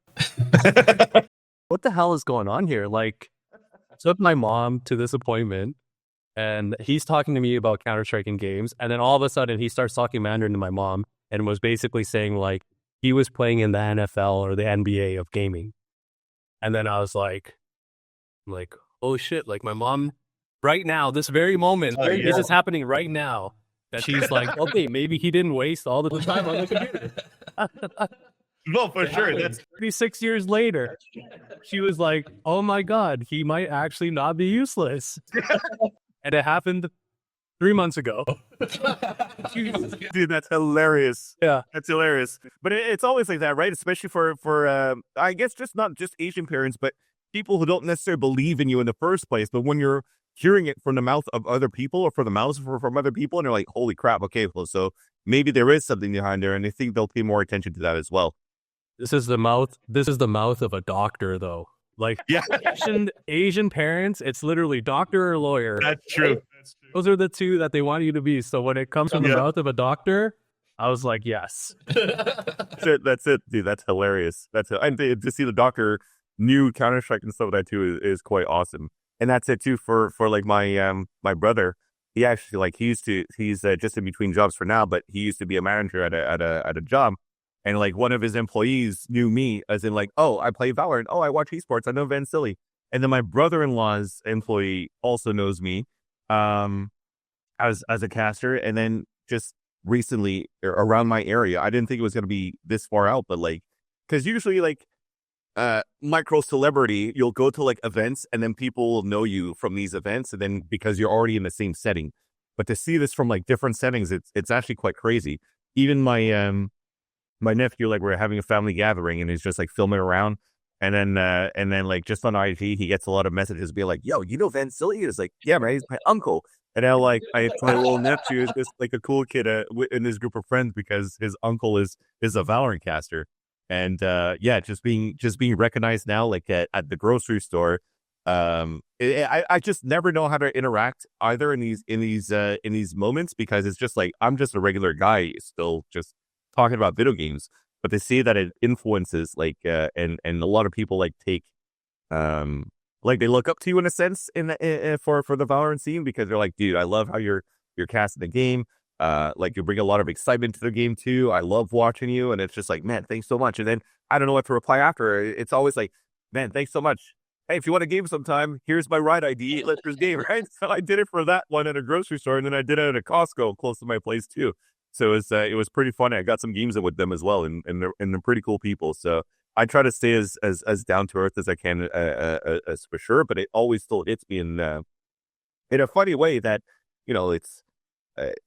What the hell is going on here? Like, I took my mom to this appointment, and he's talking to me about Counter-Strike and games. And then all of a sudden he starts talking Mandarin to my mom and was basically saying like he was playing in the NFL or the NBA of gaming. And then I was like, oh shit, like my mom right now, this very moment, this is happening right now. That she's like, okay, maybe he didn't waste all the time on the computer. No, for sure. That's 36 years later. She was like, oh my God, he might actually not be useless. And it happened 3 months ago. Dude, that's hilarious. Yeah. That's hilarious. But it's always like that, right? Especially for I guess just not just Asian parents, but people who don't necessarily believe in you in the first place. But when you're hearing it from the mouth of other people or from the mouths from other people, and they're like, holy crap, okay, well, so maybe there is something behind there, and I think they'll pay more attention to that as well. This is the mouth of a doctor, though. Like, yeah. Asian parents, it's literally doctor or lawyer. That's true. Those are the two that they want you to be. So when it comes from the mouth of a doctor, I was like, yes. That's it, dude. That's hilarious. And to see the doctor knew Counter-Strike and stuff like that too is quite awesome. And that's it too for like my brother. He actually like he's just in between jobs for now, but he used to be a manager at a job. And like one of his employees knew me as in like, oh, I play VALORANT. Oh, I watch esports. I know Vansilli. And then my brother-in-law's employee also knows me as a caster. And then just recently around my area, I didn't think it was going to be this far out, but like, because usually like micro celebrity, you'll go to like events and then people will know you from these events. And then because you're already in the same setting, but to see this from like different settings, it's actually quite crazy. Even my nephew, like we're having a family gathering and he's just like filming around And then like just on IG, he gets a lot of messages being like, "Yo, you know Vansilli?" It's like, "Yeah, man, he's my uncle." And now like my little nephew is just like a cool kid in his group of friends because his uncle is a Valorant caster. And yeah, just being recognized now like at the grocery store. I just never know how to interact either in these moments, because it's just like I'm just a regular guy still just talking about video games. But they see that it influences like and a lot of people like take like they look up to you in a sense for the Valorant scene, because they're like, dude, I love how you're casting the game. Like you bring a lot of excitement to the game too. I love watching you, and it's just like, man, thanks so much. And then I don't know what to reply after. It's always like, man, thanks so much. Hey, if you want a game sometime, here's my ride ID. Let's just game, right? So I did it for that one at a grocery store, and then I did it at a Costco close to my place too. So it was pretty funny. I got some games in with them as well, and they're pretty cool people. So I try to stay as down to earth as I can, as for sure. But it always still hits me in a funny way that it's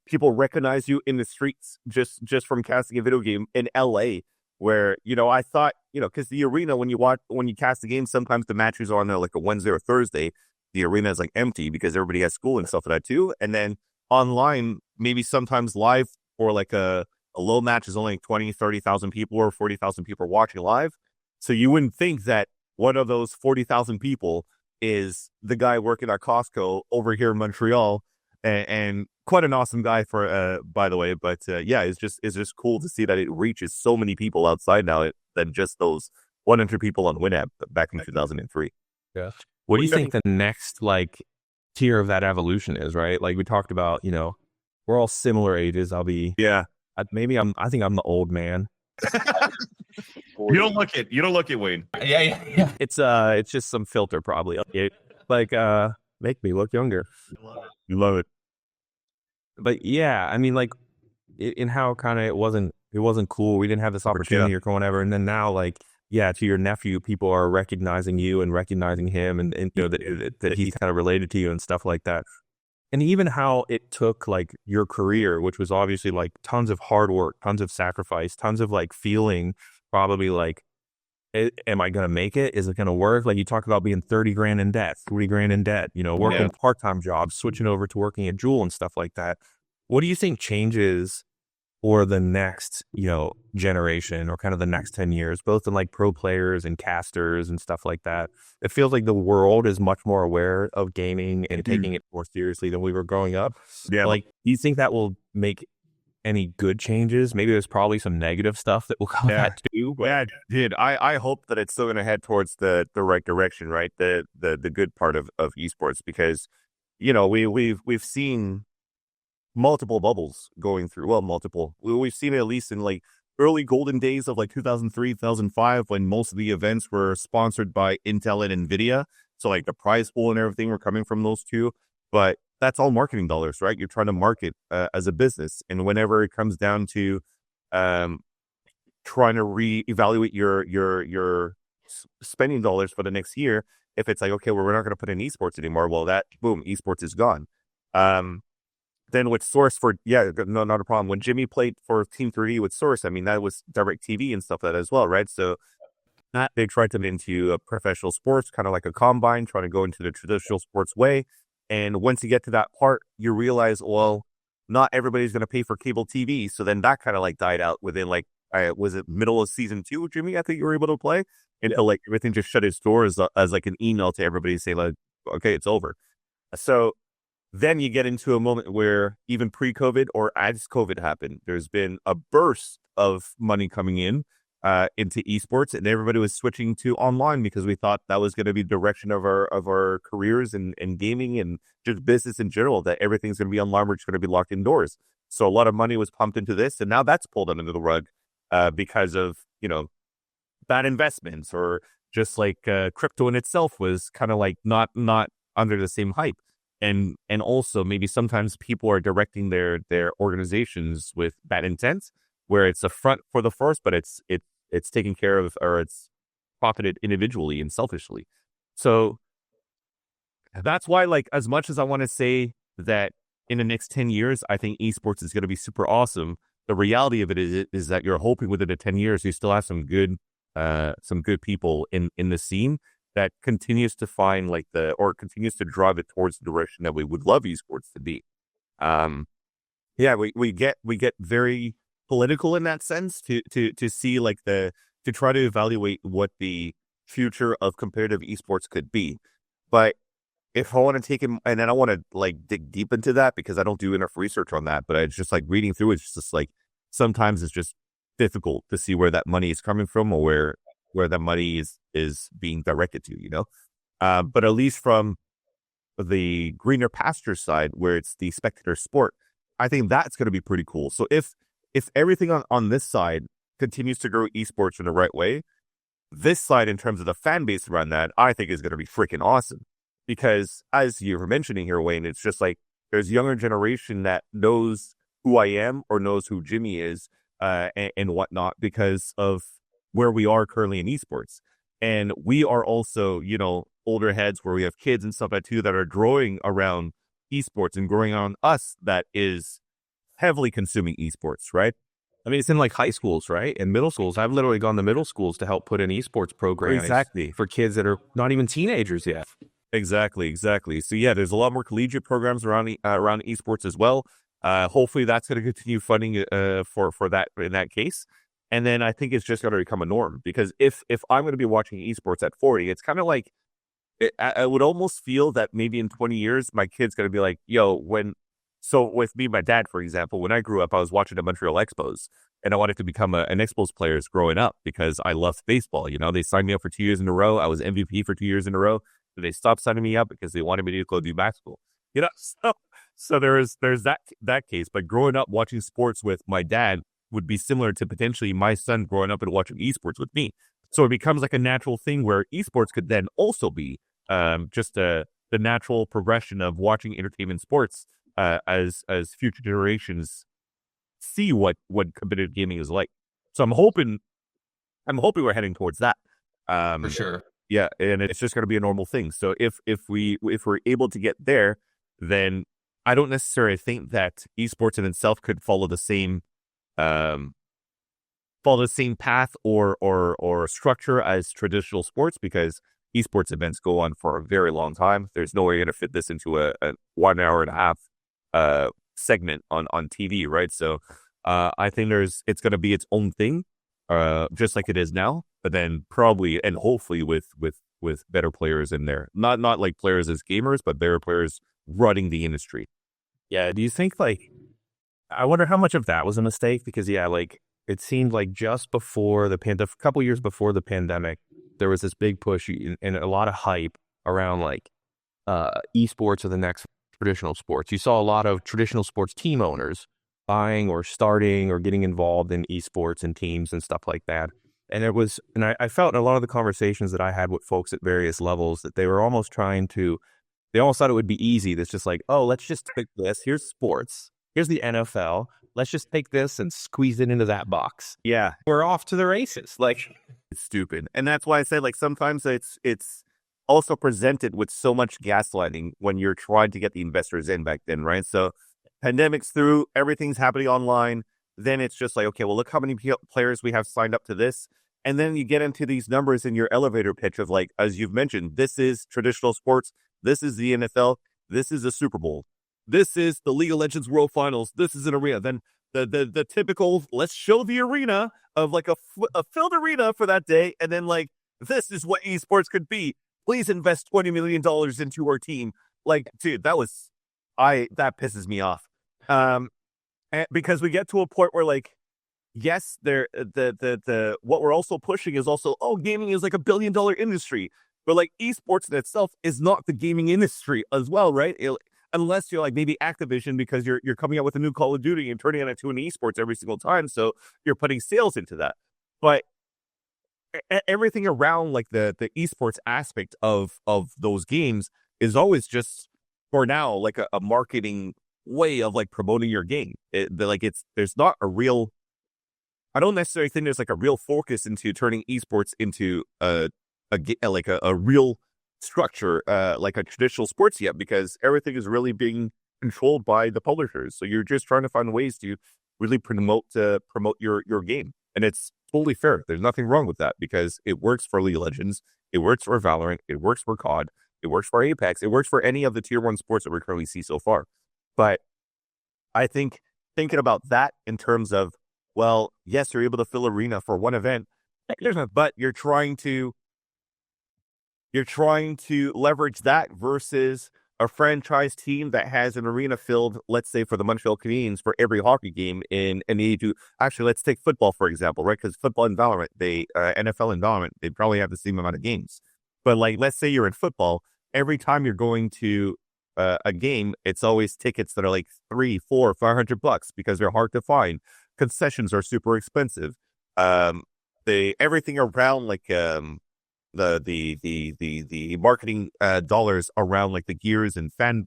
people recognize you in the streets just from casting a video game in LA, where I thought because the arena when you cast the game, sometimes the matches are on there like a Wednesday or Thursday. The arena is like empty because everybody has school and stuff like that too. And then online, maybe sometimes live, or like a low match is only like 20, 30,000 people or 40,000 people watching live. So you wouldn't think that one of those 40,000 people is the guy working at Costco over here in Montreal, and quite an awesome guy for by the way. But yeah, it's just cool to see that it reaches so many people outside now than just those 100 people on Winamp back in 2003. Yeah. What do you think the next like tier of that evolution is, right? Like we talked about, we're all similar ages. I think I'm the old man. You don't look it, Wayne. Yeah. It's just some filter probably. Like make me look younger. You love it. But yeah, I mean, like in how kind of it wasn't cool. We didn't have this opportunity or whatever. And then now, like, yeah, to your nephew, people are recognizing you and recognizing him, and that he's kind of related to you and stuff like that. And even how it took like your career, which was obviously like tons of hard work, tons of sacrifice, tons of like feeling probably like, am I going to make it? Is it going to work? Like you talk about being 30 grand in debt, 40 grand in debt, working part-time jobs, switching over to working at Jewel and stuff like that. What do you think changes for the next, generation, or kind of the next 10 years, both in like pro players and casters and stuff like that? It feels like the world is much more aware of gaming and taking it more seriously than we were growing up. Yeah. Like, do you think that will make any good changes? Maybe there's probably some negative stuff that will come with that too. But... Yeah, dude. I hope that it's still going to head towards the right direction, right? The good part of esports, because we've seen multiple bubbles going through. Well, multiple. We've seen it at least in like early golden days of like 2003, 2005, when most of the events were sponsored by Intel and Nvidia. So like the prize pool and everything were coming from those two. But that's all marketing dollars, right? You're trying to market as a business. And whenever it comes down to trying to reevaluate your spending dollars for the next year, if it's like, okay, well, we're not going to put in esports anymore, well, that, boom, esports is gone. Then with Source no, not a problem. When Jimmy played for Team 3D with Source, I mean, that was direct TV and stuff like that as well, right? So they tried to get into professional sports, kind of like a combine, trying to go into the traditional sports way. And once you get to that part, you realize, well, not everybody's going to pay for cable TV. So then that kind of like died out within like, was it middle of season 2, Jimmy? I think you were able to play. And like everything just shut its doors as like an email to everybody say like, okay, it's over. So then you get into a moment where even pre-COVID or as COVID happened, there's been a burst of money coming in into esports, and everybody was switching to online because we thought that was going to be the direction of our careers and gaming and just business in general, that everything's going to be online. We're just going to be locked indoors. So a lot of money was pumped into this, and now that's pulled under the rug because of, bad investments, or just like crypto in itself was kind of like not under the same hype. And also maybe sometimes people are directing their organizations with bad intent, where it's a front for the first, but it's taken care of, or it's profited individually and selfishly. So that's why, like, as much as I want to say that in the next 10 years, I think esports is going to be super awesome, the reality of it is that you're hoping within the 10 years, you still have some good some good people in the scene that continues to find continues to drive it towards the direction that we would love esports to be. Yeah, we get very political in that sense to see to try to evaluate what the future of competitive esports could be. But if I want to take him, and then I want to dig deep into that because I don't do enough research on that, but it's just reading through it's just sometimes it's just difficult to see where that money is coming from or where that money is being directed to, but at least from the greener pasture side where it's the spectator sport, I think that's going to be pretty cool. So if everything on this side continues to grow esports in the right way, this side in terms of the fan base around that, I think is going to be freaking awesome. Because as you were mentioning here, Wayne, it's just there's younger generation that knows who I am or knows who Jimmy is and whatnot because of where we are currently in esports. And we are also, older heads where we have kids and stuff like that too that are growing around esports and growing on us that is heavily consuming esports, right? I mean, it's in high schools, right? And middle schools. I've literally gone to middle schools to help put in esports programs exactly for kids that are not even teenagers yet. Exactly. So yeah, there's a lot more collegiate programs around esports as well. Hopefully that's going to continue funding for that in that case. And then I think it's just going to become a norm because if I'm going to be watching esports at 40, it's kind of I would almost feel that maybe in 20 years, my kid's going to be like, yo, so with me, my dad, for example, when I grew up, I was watching the Montreal Expos and I wanted to become an Expos player growing up because I loved baseball. They signed me up for 2 years in a row. I was MVP for 2 years in a row. They stopped signing me up because they wanted me to go do basketball. So there's that case. But growing up watching sports with my dad would be similar to potentially my son growing up and watching esports with me. So it becomes a natural thing where esports could then also be just the natural progression of watching entertainment sports as future generations see what competitive gaming is like. So I'm hoping we're heading towards that. For sure. Yeah, and it's just going to be a normal thing. So if we're able to get there, then I don't necessarily think that esports in itself could follow the same path or structure as traditional sports because esports events go on for a very long time. There's no way you're going to fit this into a 1 hour and a half segment on TV, right? So I think it's going to be its own thing, just like it is now. But then probably and hopefully with better players in there, not like players as gamers, but better players running the industry. Yeah. Do you think I wonder how much of that was a mistake? Because it seemed just before a couple years before the pandemic, there was this big push and a lot of hype around esports are the next traditional sports. You saw a lot of traditional sports team owners buying or starting or getting involved in esports and teams and stuff like that. And I felt in a lot of the conversations that I had with folks at various levels that they were almost they almost thought it would be easy. That's just let's just take this. Here's sports. Here's the NFL. Let's just take this and squeeze it into that box. Yeah. We're off to the races. It's stupid. And that's why I say sometimes it's also presented with so much gaslighting when you're trying to get the investors in back then, right? So pandemic's through, everything's happening online. Then it's just okay, well, look how many players we have signed up to this. And then you get into these numbers in your elevator pitch of as you've mentioned, this is traditional sports. This is the NFL. This is the Super Bowl. This is the League of Legends World Finals. This is an arena. Then the typical, let's show the arena of a filled arena for that day. And then this is what esports could be. Please invest $20 million into our team. Dude, that pisses me off. Because we get to a point where yes, what we're also pushing is also, gaming is $1 billion industry, but esports in itself is not the gaming industry as well, right? Unless you're maybe Activision because you're coming out with a new Call of Duty and turning it into an esports every single time, so you're putting sales into that. But everything around the esports aspect of those games is always just for now a marketing way of promoting your game. There's not a real, I don't necessarily think there's a real focus into turning esports into a real structure like a traditional sports yet, because everything is really being controlled by the publishers. So you're just trying to find ways to really promote your game. And it's totally fair. There's nothing wrong with that because it works for League of Legends. It works for Valorant. It works for COD. It works for Apex. It works for any of the tier 1 sports that we currently see so far. But I think thinking about that in terms of, well, yes, you're able to fill arena for one event, but you're trying to leverage that versus a franchise team that has an arena filled, let's say for the Montreal Canadiens, for every hockey game in an A2. Actually, let's take football, for example, right? Because football and Valorant, NFL and Valorant, they probably have the same amount of games. But like, let's say you're in football, every time you're going to a game, it's always tickets that are like $300, $400, $500 because they're hard to find. Concessions are super expensive. Everything around like the marketing dollars around like the gears and fan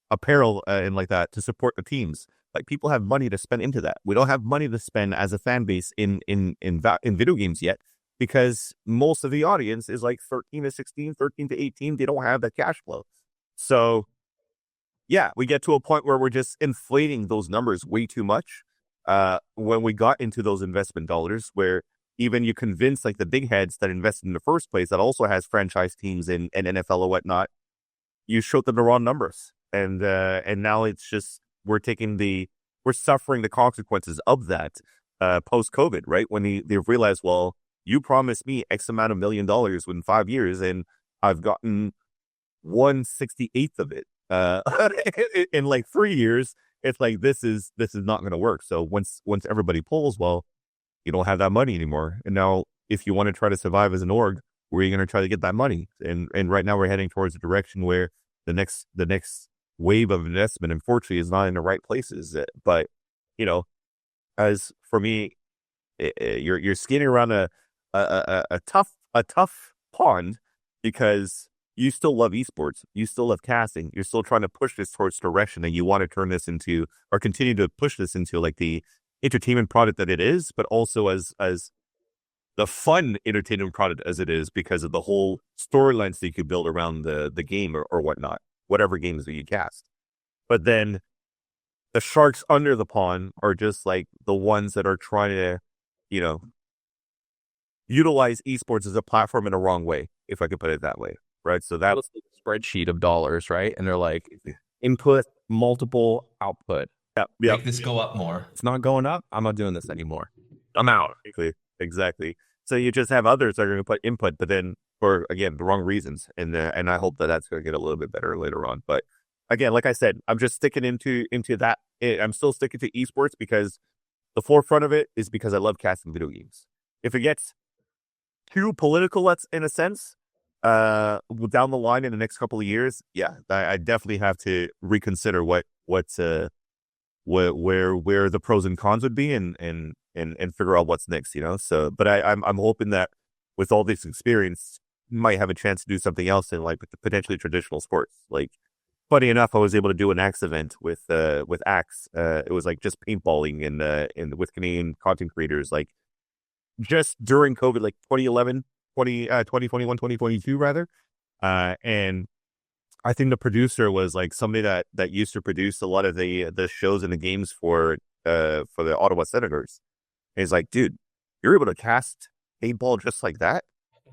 apparel and like that to support the teams. Like people have money to spend into that. We don't have money to spend as a fan base in video games yet because most of the audience is like 13 to 16, 13 to 18. They don't have that cash flow. So yeah, we get to a point where we're just inflating those numbers way too much. When we got into those investment dollars where even you convince like the big heads that invested in the first place that also has franchise teams and NFL or whatnot, you showed them the wrong numbers. And now it's just, we're suffering the consequences of that post-COVID, right? When they've realized, well, you promised me X amount of $1 million within 5 years and I've gotten 1/68th of it in like 3 years. It's like, this is not going to work. So once everybody pulls, well, you don't have that money anymore. And now if you want to try to survive as an org, where are you going to try to get that money? And right now we're heading towards a direction where the next wave of investment, unfortunately, is not in the right places. But, you know, as for me, you're skating around a tough pond because you still love esports. You still love casting. You're still trying to push this towards direction, and you want to turn this into, or continue to push this into like the entertainment product that it is, but also as the fun entertainment product as it is because of the whole storylines that you could build around the game or whatnot, whatever games that you cast. But then the sharks under the pond are just like the ones that are trying to, utilize esports as a platform in a wrong way, if I could put it that way. Right. So that was a spreadsheet of dollars, right? And they're like input, multiple, output. Make this go up more. It's not going up. I'm not doing this anymore. I'm out. Exactly. So you just have others that are going to put input, but then for, again, the wrong reasons. And I hope that that's going to get a little bit better later on. But again, like I said, I'm just sticking into that. I'm still sticking to esports because the forefront of it is because I love casting video games. If it gets too political, let's in a sense, down the line in the next couple of years, yeah, I definitely have to reconsider where the pros and cons would be and figure out what's next, So, but I'm hoping that with all this experience, might have a chance to do something else in like potentially traditional sports. Like, funny enough, I was able to do an Axe event with Axe. It was like just paintballing and with Canadian content creators, like just during COVID, like 2021, 2022 rather. And I think the producer was like somebody that used to produce a lot of the shows and the games for the Ottawa Senators. And he's like, dude, you're able to cast paintball just like that?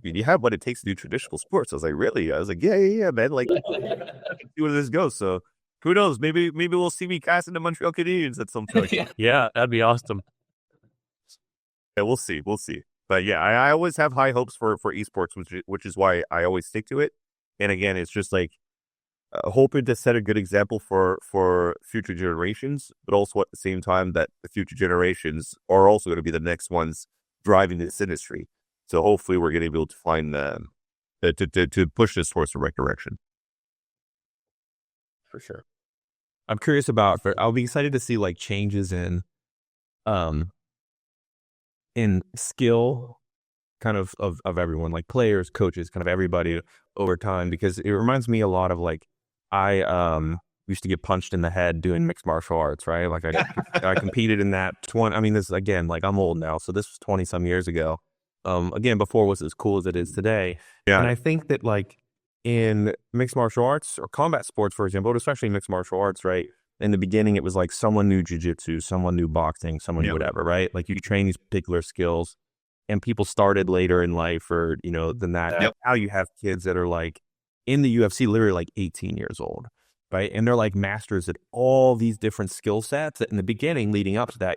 You have what it takes to do traditional sports. I was like, really? I was like, yeah, man. Like, see where this goes. So who knows? Maybe we'll see me casting the Montreal Canadiens at some point. Yeah, that'd be awesome. Yeah, we'll see. But yeah, I always have high hopes for esports, which is why I always stick to it. And again, it's just like hoping to set a good example for future generations, but also at the same time that the future generations are also going to be the next ones driving this industry. So hopefully we're going to be able to find to push this towards the right direction. For sure. I'm curious about. I'll be excited to see like changes in skill kind of everyone, like players, coaches, kind of everybody over time, because it reminds me a lot of like I used to get punched in the head doing mixed martial arts, right? Like I competed in that 20. I mean, this is again, like I'm old now, so this was 20 some years ago. Again, before it was as cool as it is today. Yeah. And I think that like in mixed martial arts or combat sports, for example, but especially mixed martial arts, right? in the beginning, it was like someone knew jiu-jitsu, someone knew boxing, someone knew whatever, right? Like you train these particular skills, and people started later in life or, than that. Now you have kids that are like in the UFC, literally like 18 years old, right? And they're like masters at all these different skill sets that in the beginning leading up to that,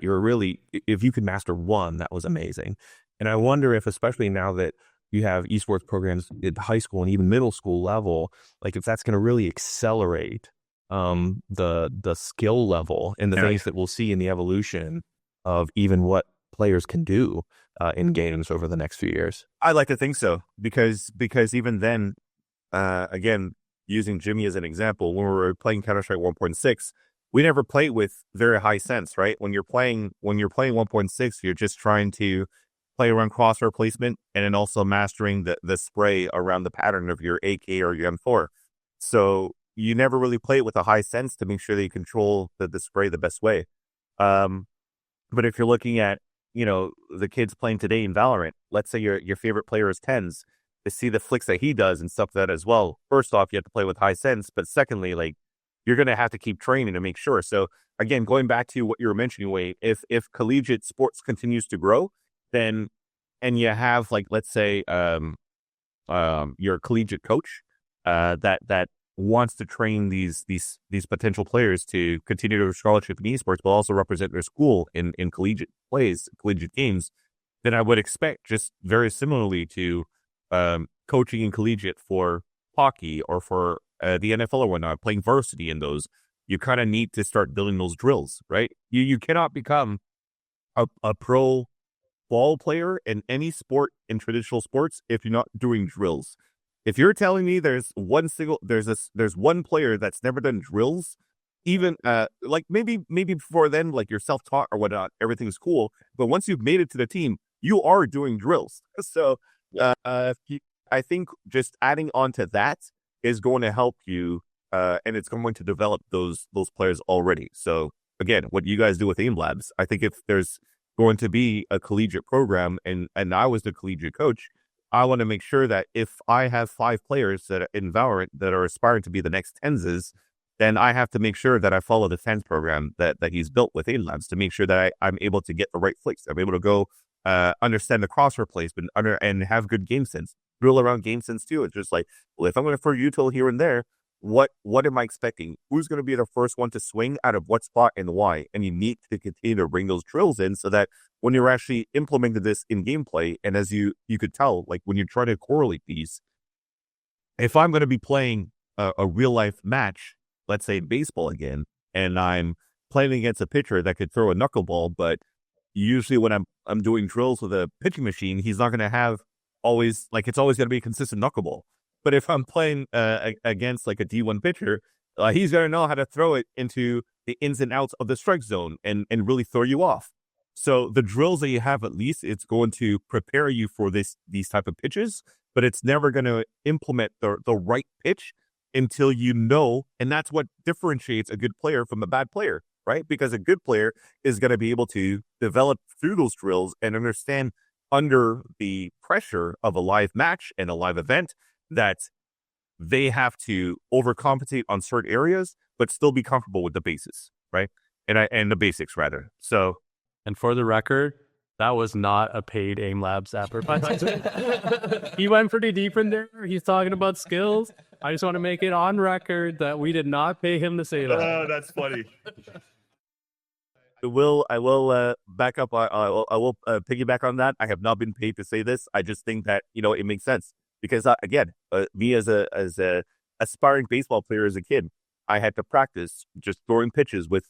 if you could master one, that was amazing. And I wonder if, especially now that you have esports programs at high school and even middle school level, like if that's going to really accelerate the skill level and the things that we'll see in the evolution of even what players can do in games over the next few years. I like to think so because even then, again, using Jimmy as an example, when we were playing Counter-Strike 1.6, we never played with very high sense, right? When you're playing 1.6, you're just trying to play around crosshair placement and then also mastering the spray around the pattern of your AK or your M4. So you never really play it with a high sense to make sure that you control the spray the best way. But if you're looking at, the kids playing today in Valorant, let's say your favorite player is Tens, to see the flicks that he does and stuff like that as well. First off, you have to play with high sense, but secondly, like you're going to have to keep training to make sure. So again, going back to what you were mentioning, Wade, if collegiate sports continues to grow, then, and you have like, let's say, your collegiate coach, that wants to train these potential players to continue their scholarship in esports, but also represent their school in collegiate collegiate games, then I would expect just very similarly to coaching in collegiate for hockey or for the NFL or whatnot, playing varsity in those, you kind of need to start building those drills, right? You cannot become a pro ball player in any sport in traditional sports if you're not doing drills. If you're telling me there's one player that's never done drills, even like maybe before then, like you're self-taught or whatnot, everything's cool. But once you've made it to the team, you are doing drills. So I think just adding on to that is going to help you, and it's going to develop those players already. So again, what you guys do with Aimlabs, I think if there's going to be a collegiate program, and I was the collegiate coach, I want to make sure that if I have 5 players that are in Valorant that are aspiring to be the next Tenses, then I have to make sure that I follow the Tens program that he's built with Aimlabs to make sure that I'm able to get the right flicks. I'm able to go understand the crosshair placement and have good game sense. Drill around game sense too. It's just like, well, if I'm going to throw util here and there, what am I expecting? Who's going to be the first one to swing out of what spot and why? And you need to continue to bring those drills in so that when you're actually implementing this in gameplay, and as you could tell, like when you're trying to correlate these, if I'm going to be playing a real life match, let's say baseball again, and I'm playing against a pitcher that could throw a knuckleball, but usually when I'm doing drills with a pitching machine, he's not going to have always, like it's always going to be a consistent knuckleball. But if I'm playing against like a D1 pitcher, he's going to know how to throw it into the ins and outs of the strike zone and really throw you off. So the drills that you have, at least it's going to prepare you for these type of pitches, but it's never going to implement the right pitch until you know. And that's what differentiates a good player from a bad player, right? Because a good player is going to be able to develop through those drills and understand under the pressure of a live match and a live event that they have to overcompensate on certain areas, but still be comfortable with the bases, right? And the basics rather. So, and for the record, that was not a paid Aimlabs advertisement. He went pretty deep in there. He's talking about skills. I just want to make it on record that we did not pay him to say that. Oh, that's funny. I will back up. I will piggyback on that. I have not been paid to say this. I just think that it makes sense because again, me as a aspiring baseball player as a kid, I had to practice just throwing pitches with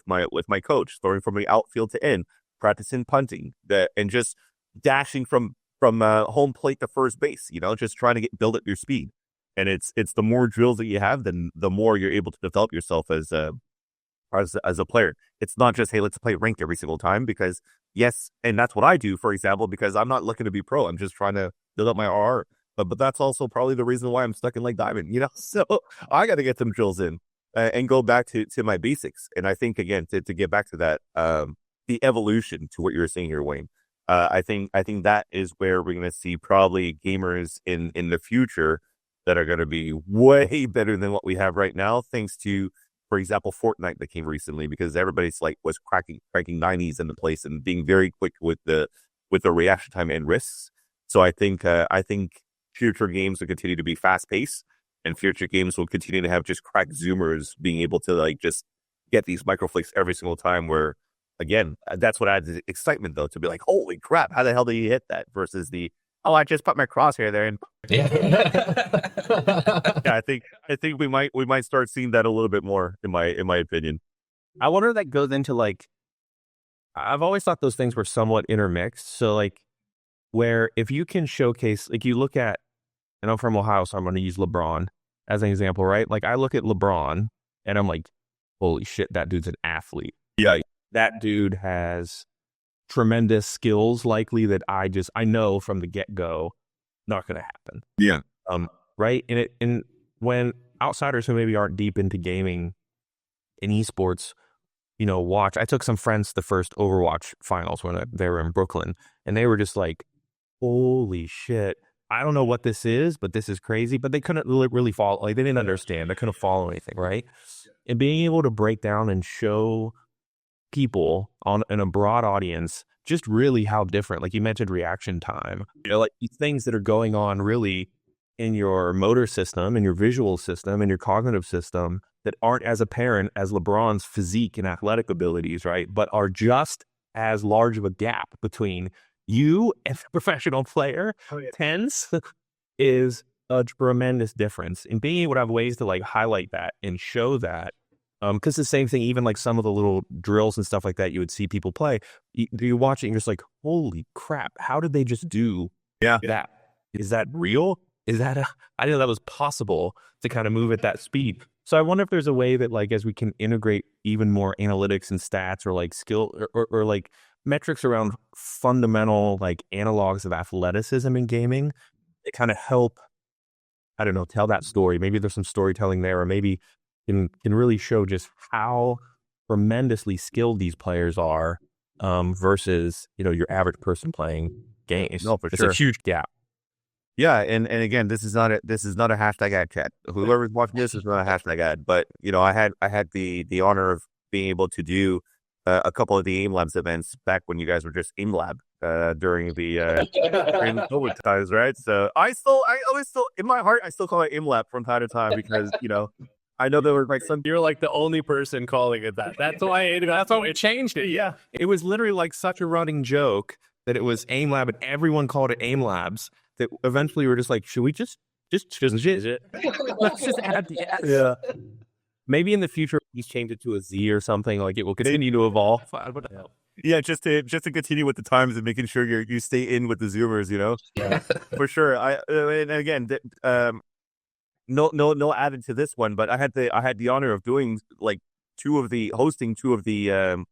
my coach, throwing from the outfield to in, practicing punting, and just dashing from home plate to first base. Just trying to build up your speed. And it's the more drills that you have, then the more you're able to develop yourself as a player. It's not just, hey, let's play ranked every single time, because yes, and that's what I do, for example, because I'm not looking to be pro. I'm just trying to build up my RR. But that's also probably the reason why I'm stuck in like Diamond, So I got to get some drills in and go back to my basics. And I think, again, to get back to that, the evolution to what you were saying here, Wayne, I think that is where we're going to see probably gamers in the future that are going to be way better than what we have right now, thanks to for example, Fortnite that came recently, because everybody's like was cracking 90s in the place and being very quick with the reaction time and risks. So I think future games will continue to be fast paced, and future games will continue to have just crack zoomers being able to like just get these microflicks every single time. Where again, that's what adds excitement though, to be like, holy crap, how the hell did you hit that? Versus the, oh, I just put my crosshair there and Yeah. yeah, I think we might start seeing that a little bit more in my opinion. I wonder if that goes into like, I've always thought those things were somewhat intermixed. So like, where if you can showcase, like you look at, and I'm from Ohio, so I'm going to use LeBron as an example, right? Like I look at LeBron and I'm like, holy shit, that dude's an athlete. Yeah. That dude has tremendous skills, likely that I know from the get-go, not going to happen. Yeah. Right. And when outsiders who maybe aren't deep into gaming in esports, watch, I took some friends to the first Overwatch finals when they were in Brooklyn, and they were just like, holy shit, I don't know what this is, but this is crazy. But they couldn't really follow, like they didn't understand. They couldn't follow anything, right? And being able to break down and show people in a broad audience just really how different, like you mentioned, reaction time, like these things that are going on really in your motor system and your visual system and your cognitive system that aren't as apparent as LeBron's physique and athletic abilities, right? But are just as large of a gap between you and the professional player. Tens is a tremendous difference. And being able to have ways to like highlight that and show that, because the same thing, even like some of the little drills and stuff like that you would see people play, you watch it and you're just like, holy crap, how did they just do that? Is that real? Is that I didn't know that was possible to kind of move at that speed. So I wonder if there's a way that like, as we can integrate even more analytics and stats or like skill or like metrics around fundamental like analogs of athleticism in gaming, it kind of help, I don't know, tell that story. Maybe there's some storytelling there, or maybe can really show just how tremendously skilled these players are versus, your average person playing games. No, for it's sure. a huge gap. Yeah, and again, this is not a hashtag ad chat. Whoever's watching this is not a hashtag ad, but I had the honor of being able to do a couple of the Aimlabs events back when you guys were just Aimlab during the COVID times, right? So I always still in my heart I still call it Aimlab from time to time because I know there were like some. You're like the only person calling it that. That's why it changed it. Yeah, it was literally like such a running joke that it was Aimlab, and everyone called it Aimlabs. That eventually we were just like, should we just change it? Let's just add the S. Yeah. Maybe in the future he's changed it to a Z or something. Like it will continue to evolve. Yeah, just to continue with the times and making sure you stay in with the Zoomers, Yeah. for sure. And again, no added to this one, but I had the honor of doing like hosting two of the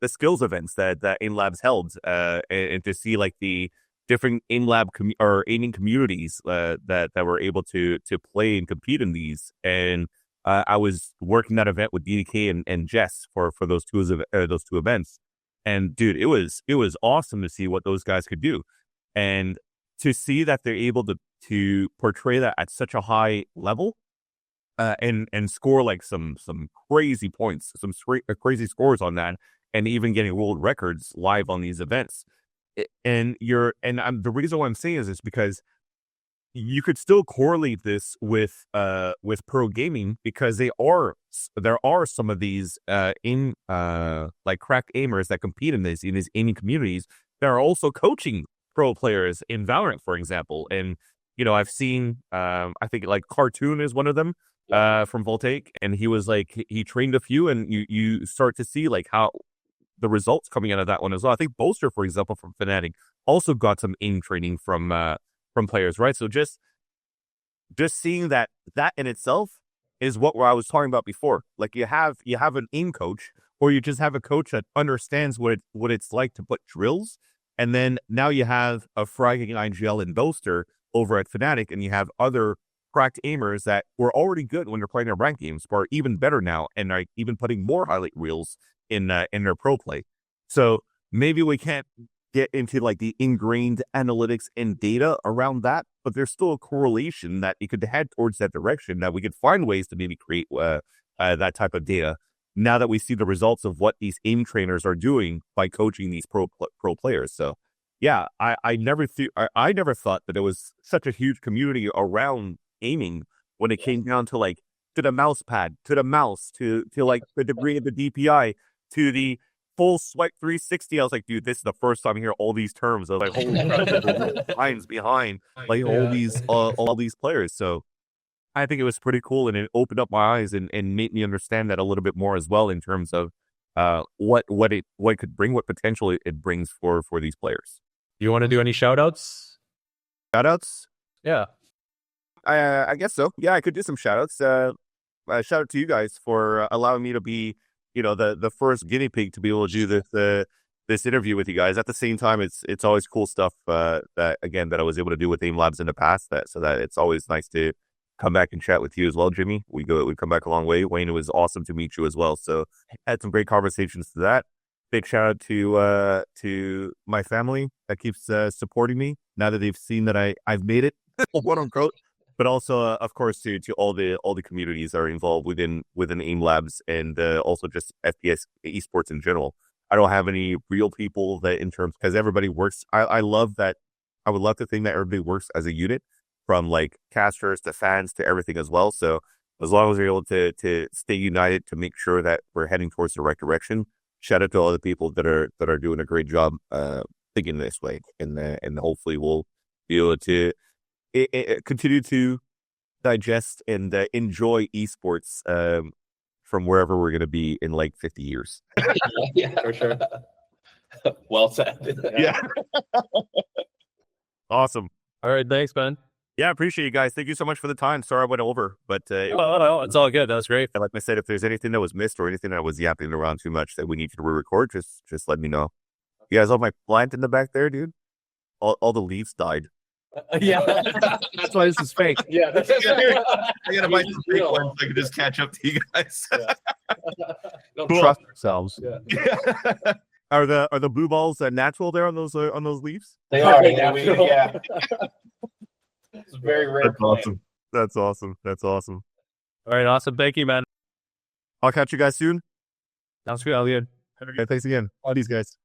skills events that Aimlabs held, and to see like the different Aimlab or aiming communities that were able to play and compete in these. And I was working that event with DDK and Jess for those two events. And dude, it was awesome to see what those guys could do, and to see that they're able to portray that at such a high level, and score like some crazy points, some crazy scores on that, and even getting world records live on these events. And the reason why I'm saying is because you could still correlate this with pro gaming, because there are some of these like cracked aimers that compete in these aiming communities that are also coaching pro players in Valorant, for example. And I've seen I think like Cartoon is one of them from Voltaic, and he was like he trained a few, and you start to see like how the results coming out of that one as well. I think Bolster, for example, from Fnatic, also got some aim training from players, right? So just seeing that in itself is what I was talking about before. Like you have an aim coach, or you just have a coach that understands what it's like to put drills, and then now you have a fragging IGL and Bolster over at Fnatic, and you have other cracked aimers that were already good when they're playing their ranked games, but are even better now, and are even putting more highlight reels in their pro play. So maybe we can't get into like the ingrained analytics and data around that, but there's still a correlation that you could head towards that direction, that we could find ways to maybe create that type of data. Now that we see the results of what these aim trainers are doing by coaching these pro players. So yeah, I never thought that there was such a huge community around aiming when it came down to like to the mouse pad, to the mouse, to like the degree of the DPI, to the full sweat 360. I was like, dude, this is the first time I hear all these terms. I was like, holy crap, the science behind like all these players. So I think it was pretty cool, and it opened up my eyes and made me understand that a little bit more as well in terms of what it could bring, what potential it brings for these players. You want to do any shout outs? Shout outs? Yeah. I guess so. Yeah, I could do some shout outs. Shout out to you guys for allowing me to be, the first guinea pig to be able to do this interview with you guys. At the same time, it's always cool stuff that I was able to do with Aimlabs in the past. So that it's always nice to come back and chat with you as well, Jimmy. We come back a long way. Wayne, it was awesome to meet you as well. So had some great conversations to that. Big shout out to my family that keeps supporting me now that they've seen that I've made it, quote unquote. But also, of course, to all the communities that are involved within Aimlabs and also just FPS esports in general. I don't have any real people that in terms because everybody works. I love that. I would love to think that everybody works as a unit, from like casters to fans to everything as well. So as long as we're able to stay united to make sure that we're heading towards the right direction, shout out to all the people that are doing a great job thinking this way, and hopefully we'll be able to continue to digest and enjoy esports from wherever we're going to be in like 50 years. Yeah, for sure. Well said. Yeah. Awesome. All right. Thanks, man. Yeah, I appreciate you guys. Thank you so much for the time. Sorry I went over, but it's all good. That was great. like I said, if there's anything that was missed or anything that was yapping around too much that we need to re-record, just let me know. You guys have my plant in the back there, dude? All the leaves died. Yeah. That's why this is fake. Yeah. I gotta buy some fake ones so I can just catch up to you guys. Don't Cool. trust ourselves. Yeah. Are the blue balls natural there on those leaves? They are. Yeah. It's very rare. That's awesome. That's awesome. That's awesome. All right. Awesome. Thank you, man. I'll catch you guys soon. Sounds good. All good. Okay, thanks again. All these guys.